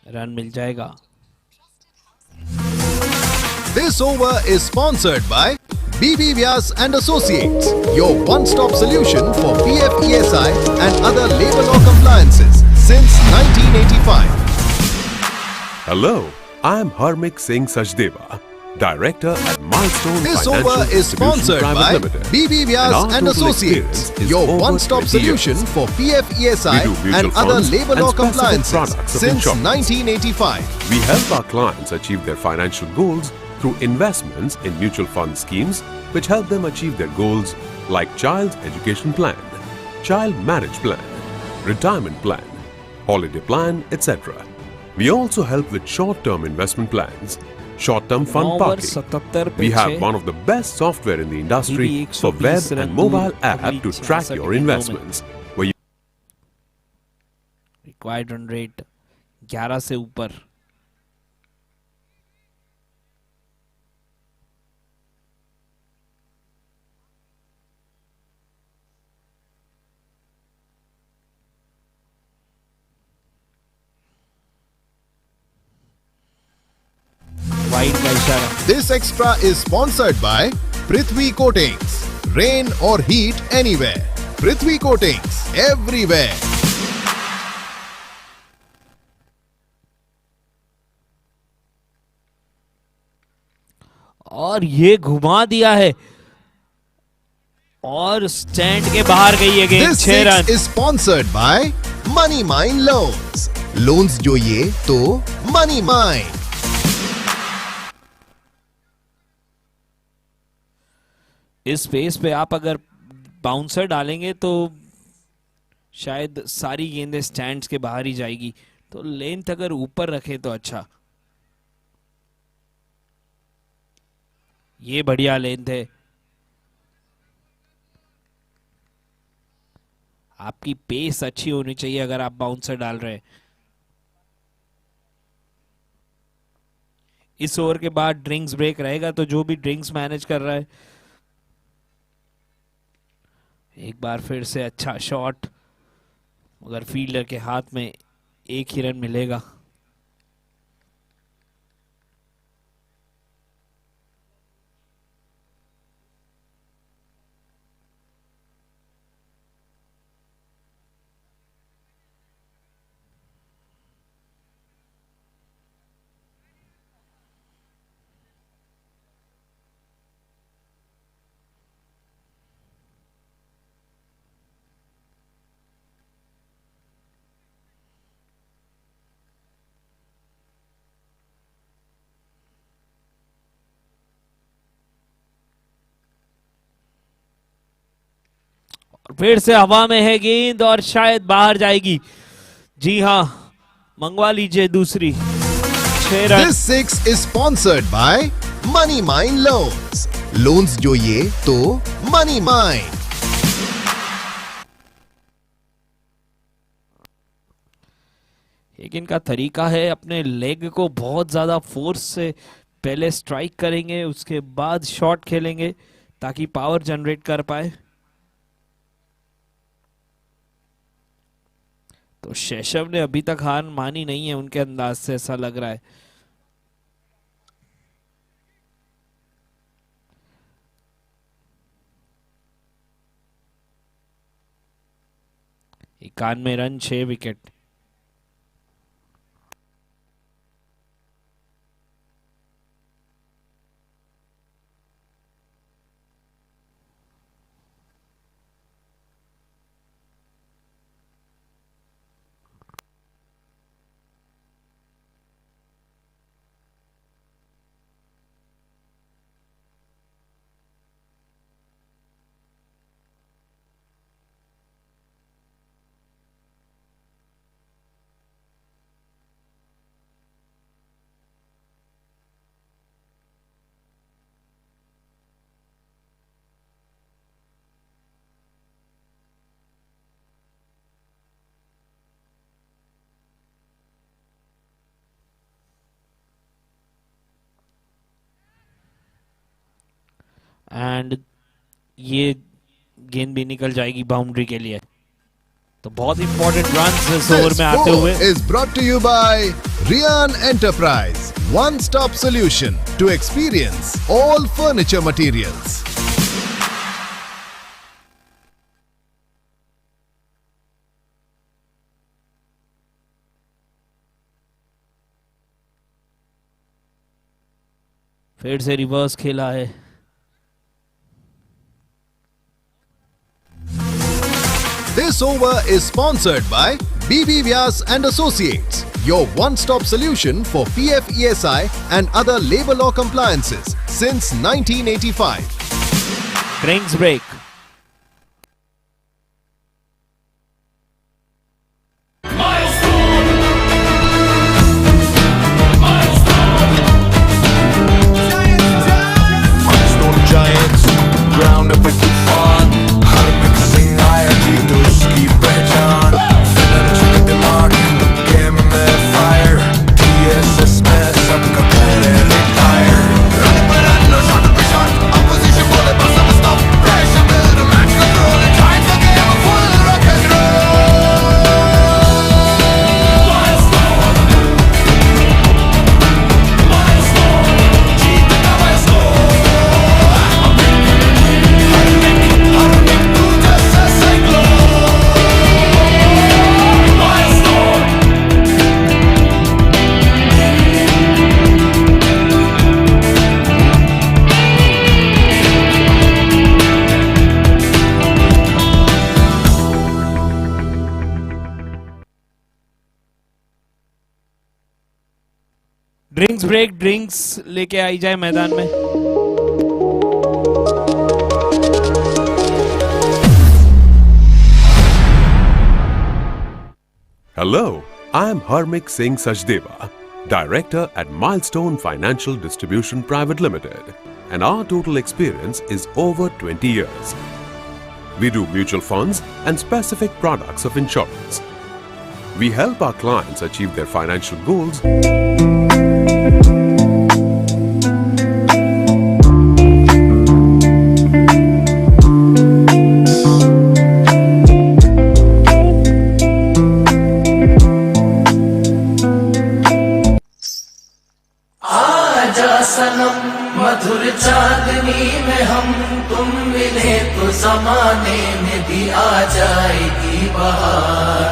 रन मिल जाएगा। This over is sponsored by BB Vyas and Associates, your one-stop solution for PF, ESI and other labor law compliances since 1985. Hello, I am Harmik Singh Sachdeva, Director at Milestone This Financial over is Distribution sponsored Private by Limited. BB Vyas our and total Associates, experience is your over one-stop 20 solution years. for PF, ESI We do mutual and other funds labor and law specific compliances products of since insurance. 1985. We help our clients achieve their financial goals through investments in mutual fund schemes which help them achieve their goals like child education plan, child marriage plan, retirement plan, holiday plan, etc. We also help with short-term investment plans, short-term fund parking. We have one of the best software in the industry for web and mobile app to track your investments. Where you required run rate 11 से ऊपर। Wide का इशारा। This extra is sponsored by Prithvi Coatings. Rain or heat anywhere. Prithvi Coatings everywhere. और ये घुमा दिया है और स्टैंड के बाहर गई है गेंद। This 6 run. six is sponsored by Money Mine Loans. Loans जो ये तो Money Mine. इस पेस पे आप अगर बाउंसर डालेंगे तो शायद सारी गेंदें स्टैंड्स के बाहर ही जाएगी, तो लेंथ अगर ऊपर रखें तो अच्छा। ये बढ़िया लेंथ है। आपकी पेस अच्छी होनी चाहिए अगर आप बाउंसर डाल रहे हैं। इस ओवर के बाद ड्रिंक्स ब्रेक रहेगा, तो जो भी ड्रिंक्स मैनेज कर रहा है, एक बार फिर से अच्छा शॉट, मगर फील्डर के हाथ में एक ही रन मिलेगा। फिर से हवा में है गेंद और शायद बाहर जाएगी। जी हां, मंगवा लीजिए दूसरी। 6 run. This six is sponsored by Money Mine Loans. Loans जो ये तो Money Mine. एक इनका तरीका है, अपने लेग को बहुत ज्यादा फोर्स से पहले स्ट्राइक करेंगे, उसके बाद शॉट खेलेंगे ताकि पावर जनरेट कर पाए। तो शेषव ने अभी तक हार मानी नहीं है, उनके अंदाज से ऐसा लग रहा है। इक्यानवे रन 6 विकेट। एंड ये गेंद भी निकल जाएगी बाउंड्री के लिए। तो बहुत इंपॉर्टेंट रन्स इस ओवर में आते हुए। Is brought to you by Rian Enterprise, one-stop solution to experience all furniture materials. फिर से रिवर्स खेला है। This over is sponsored by BB Vyas and Associates, your one-stop solution for PF ESI and other labor law compliances since 1985. Drinks break. Milestone giants, ground up with tufan. Her mixing आया जीत उसकी पहचान। फिनंच के दिमाग, game में fire. TSS में सबका पहले retire. Run पे run, no shot पे shot. Opposition बोले बस अब stop. Pressure build, match control. Time for game of full rock and roll. Milestone, milestone, जीत का milestone. ड्रिंक्स ब्रेक, ड्रिंक्स लेके आई जाए मैदान में। Hello, I am Harmik Singh Sachdeva, Director at Milestone Financial Distribution Private Limited, and our total experience is over 20 years. We do mutual funds and specific products of insurance. We help our clients achieve their financial goals लगनी में हम तुम मिले तो ज़माने में भी आ जाएगी बहार,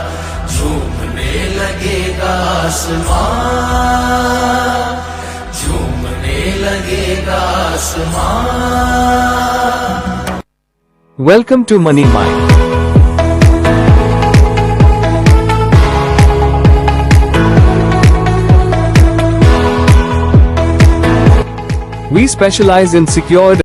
झूमने लगेगा आसमान, झूमने लगेगा आसमान। Welcome to Money Mind. We specialize in secured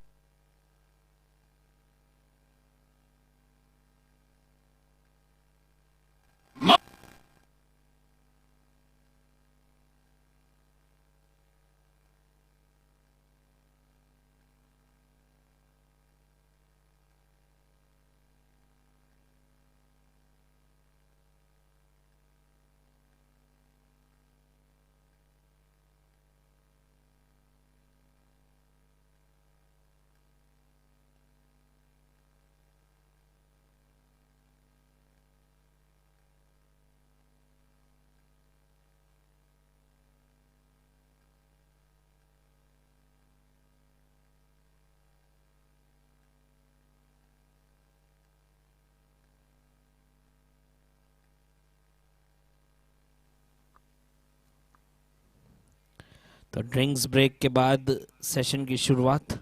तो ड्रिंक्स ब्रेक के बाद सेशन की शुरुआत।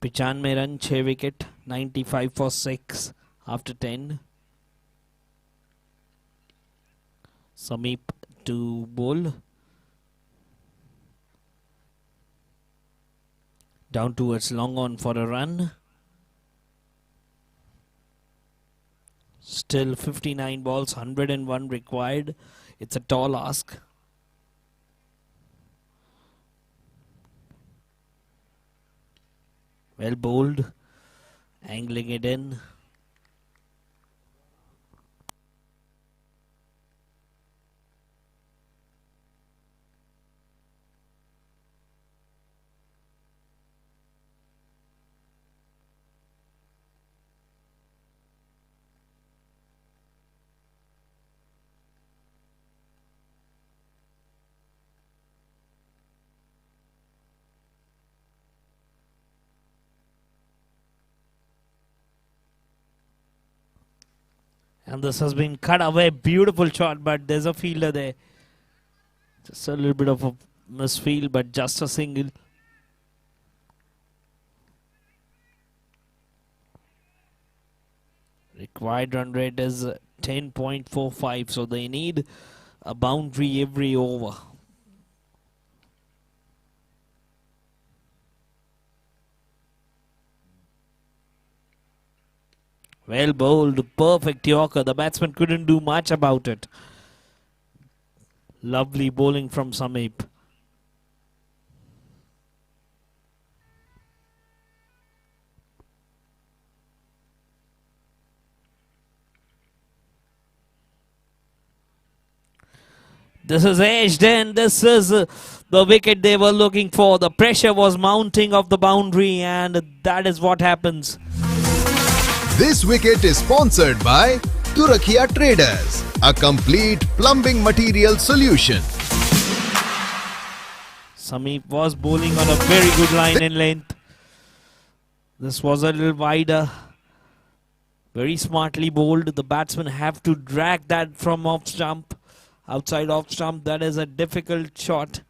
95 run, 6 wicket, 95 for 6 after 10. Sameep to bowl. Down towards long on for a run. Still 59 balls, 101 required. It's a tall ask. Well bowled, angling it in. And this has been cut away. Beautiful shot, but there's a fielder there. Just a little bit of a misfield, but just a single. Required run rate is 10.45, so they need a boundary every over. Well bowled, perfect Yorker. The batsman couldn't do much about it. Lovely bowling from Sameep. This is edged and this is the wicket they were looking for. The pressure was mounting of the boundary and that is what happens. This wicket is sponsored by Turakia Traders, a complete plumbing material solution. Sameep was bowling on a very good line in length. This was a little wider. Very smartly bowled. The batsmen have to drag that from off stump. Outside off stump, that is a difficult shot.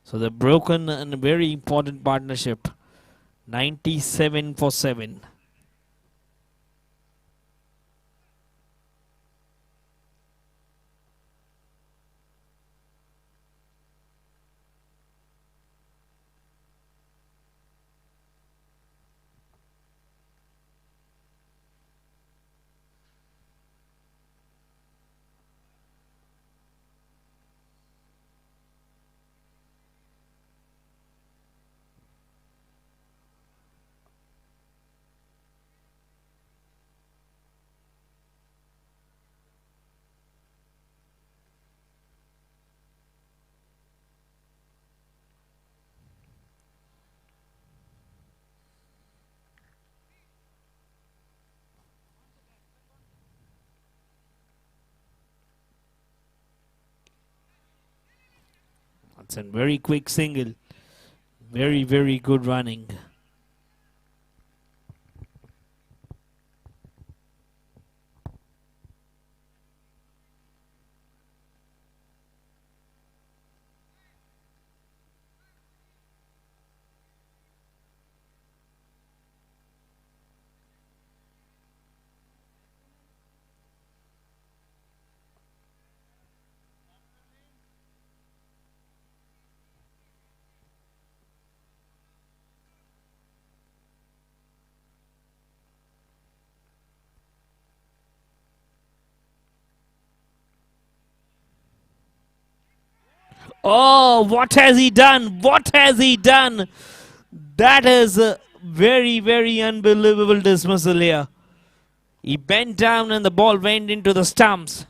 So they've broken a very important partnership. 97 for 7. It's a very quick single. Very, very good running. Oh, what has he done? What has he done? That is a very, very unbelievable dismissal here. He bent down and the ball went into the stumps.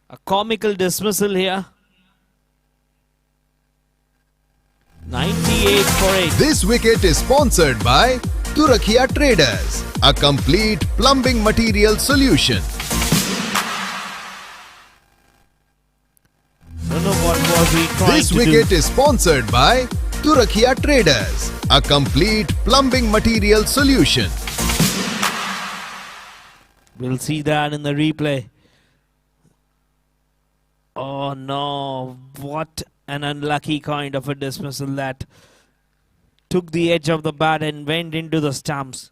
A comical dismissal here. 98 for 8. This wicket is sponsored by Turakia Traders, a complete plumbing material solution. Don't know what was he trying This to wicket do. is sponsored by Turakia Traders, a complete plumbing material solution. We'll see that in the replay. Oh no, what an unlucky kind of a dismissal that took the edge of the bat and went into the stumps.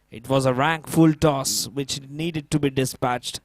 It was a rank full toss which needed to be dispatched.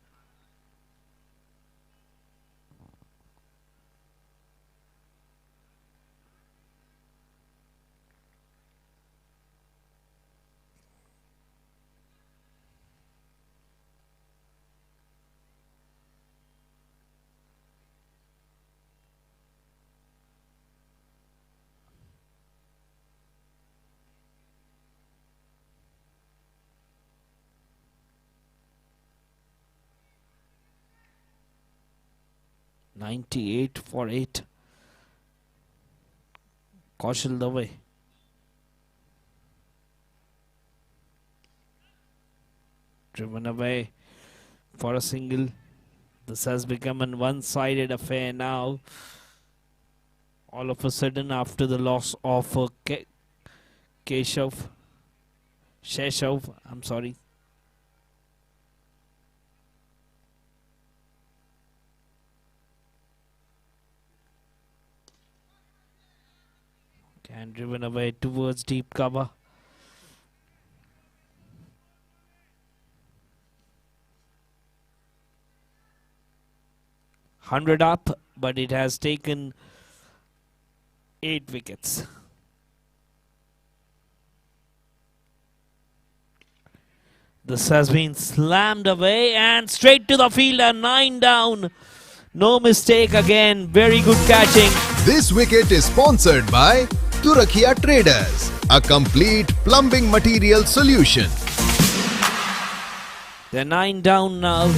$98 for 8. Kaushal Dave. Driven away for a single. This has become a one-sided affair now. All of a sudden, after the loss of Sheshov, I'm sorry. And driven away towards deep cover. $100 up, but it has taken 8 wickets. This has been slammed away and straight to the fielder. 9 down. No mistake again. Very good catching. This wicket is sponsored by Turakia Traders, a complete plumbing material solution. They're 9 down now.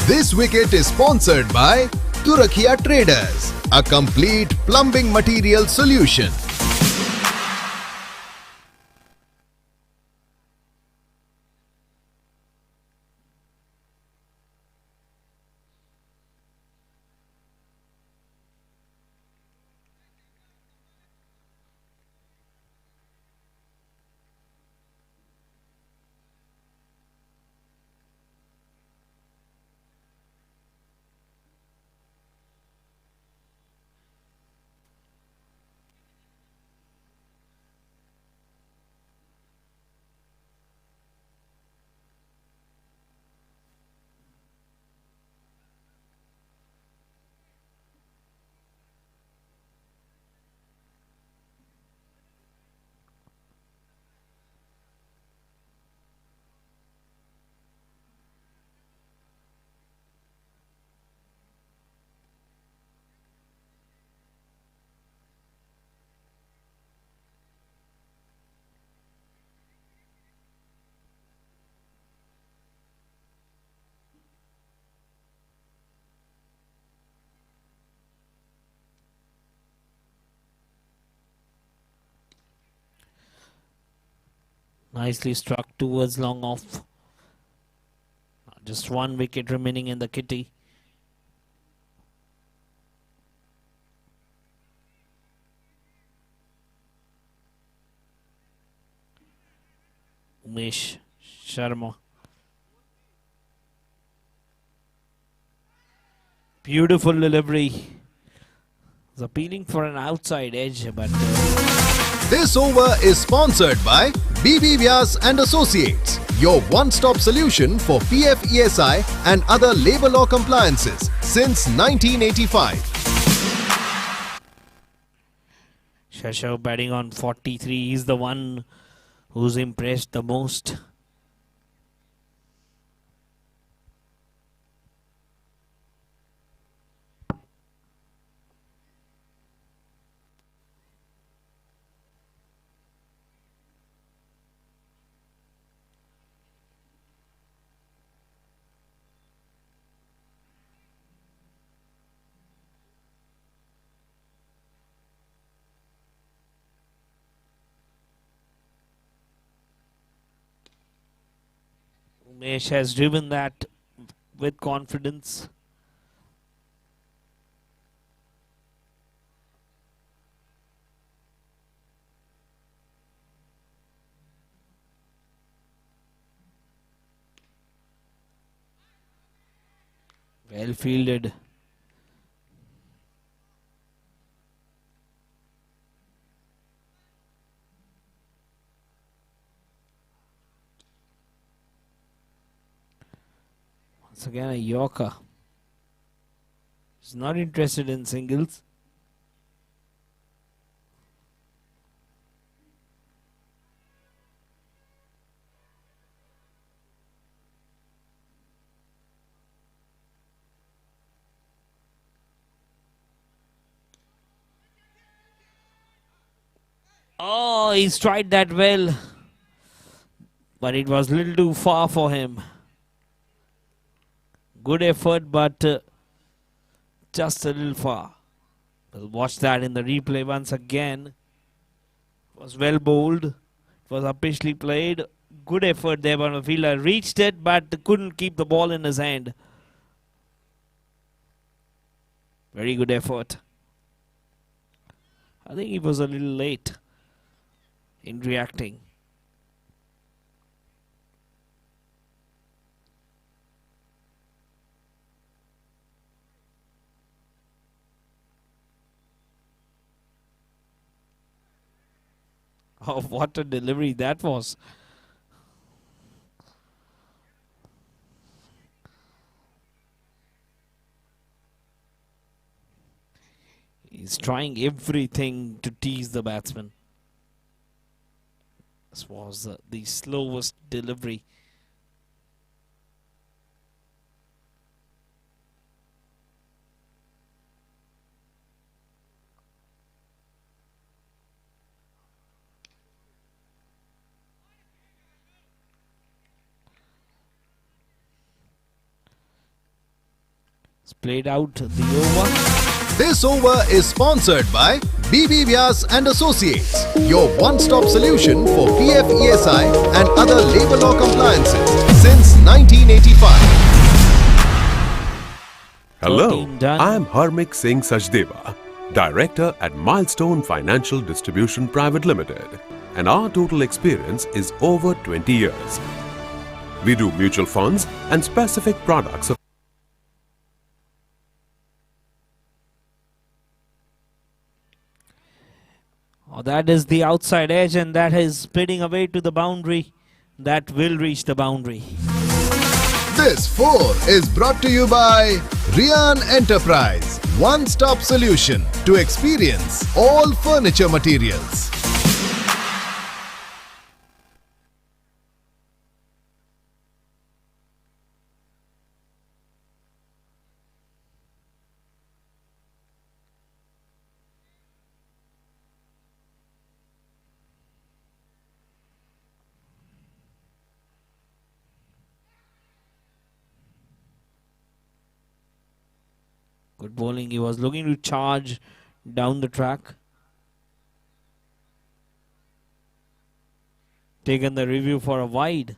This wicket is sponsored by Turakia Traders, a complete plumbing material solution. Nicely struck towards long off. Just 1 wicket remaining in the kitty. Umesh Sharma. Beautiful delivery. Was appealing for an outside edge, but This over is sponsored by BB Vyas and Associates, your one-stop solution for PF ESI and other labor law compliances since 1985. Shashav batting on 43. He's the one who's impressed the most. Umesh has driven that with confidence. Well fielded. Once again a Yorker. He's not interested in singles. Oh, he's tried that well, but it was a little too far for him. Good effort, but just a little far. We'll watch that in the replay once again. It was well bowled. It was upishly played. Good effort there by the fielder. Reached it, but couldn't keep the ball in his hand. Very good effort. I think he was a little late in reacting. Oh, what a delivery that was. He's trying everything to tease the batsman. This was the slowest delivery. It's played out the over. This over is sponsored by BB Vyas and Associates, your one-stop solution for PF ESI and other labor law compliances since 1985. Hello, I'm Harmik Singh Sachdeva, Director at Milestone Financial Distribution Private Limited, and our total experience is over 20 years. We do mutual funds and specific products of Oh, that is the outside edge, and that is splitting away to the boundary. That will reach the boundary. This 4 is brought to you by Rian Enterprise, one-stop solution to experience all furniture materials. Good bowling. He was looking to charge down the track. taken the review for a wide.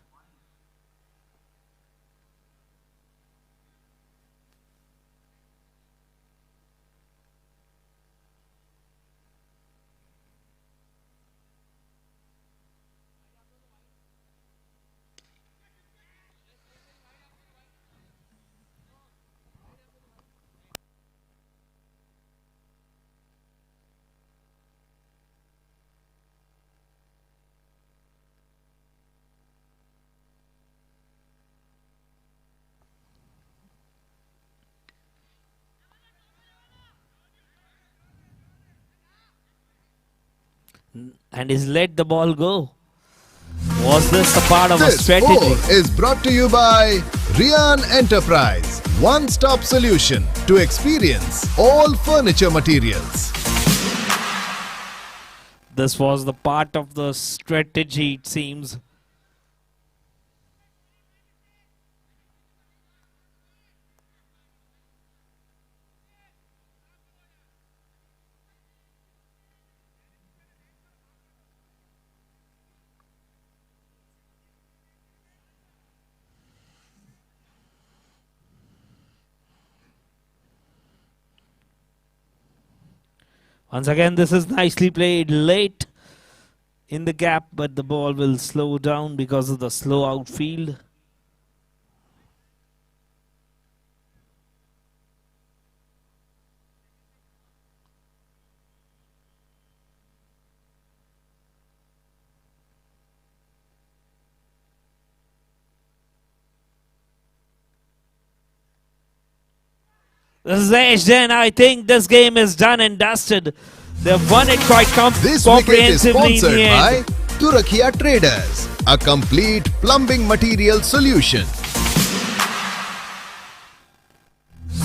And he's let the ball go. Was this a part of a strategy? This 4 is brought to you by Rian Enterprise, one-stop solution to experience all furniture materials. This was the part of the strategy, it seems. Once again, this is nicely played late in the gap, but the ball will slow down because of the slow outfield. This is edged in. I think this game is done and dusted. They've won it quite This wicket is comprehensively in sponsored the by end. Turakia Traders, a complete plumbing material solution.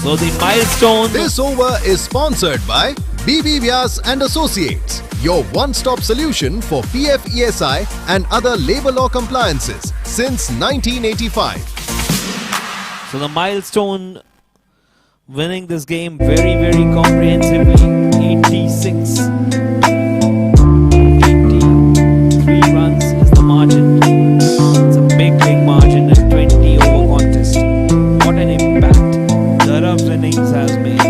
So the milestone. This over is sponsored by BB Vyas and Associates, your one-stop solution for PF ESI and other labor law compliances since 1985. So the milestone winning this game very, very comprehensively. 86. 83 runs is the margin. It's a big, big margin in 20 over contest. What an impact Dharav's innings has made.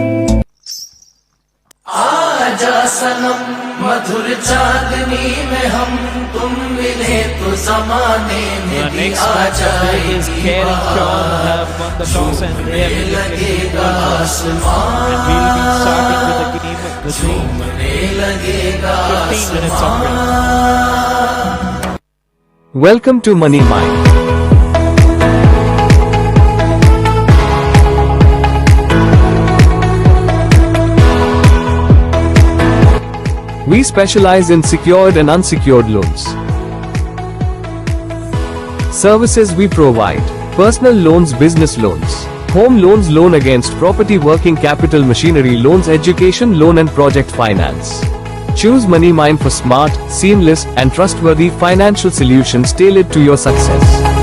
आजा सनम मधुर चांदनी में हम तुम मिले तो ज़माने में भी आ जाएगी बहार झूमने लगेगा आसमान झूमने लगेगा आसमान. Welcome to Money Mind. We specialize in secured and unsecured loans. Services we provide: personal loans, business loans, home loans, loan against property, working capital, machinery loans, education loan and project finance. Choose Money Mind for smart, seamless and trustworthy financial solutions tailored to your success.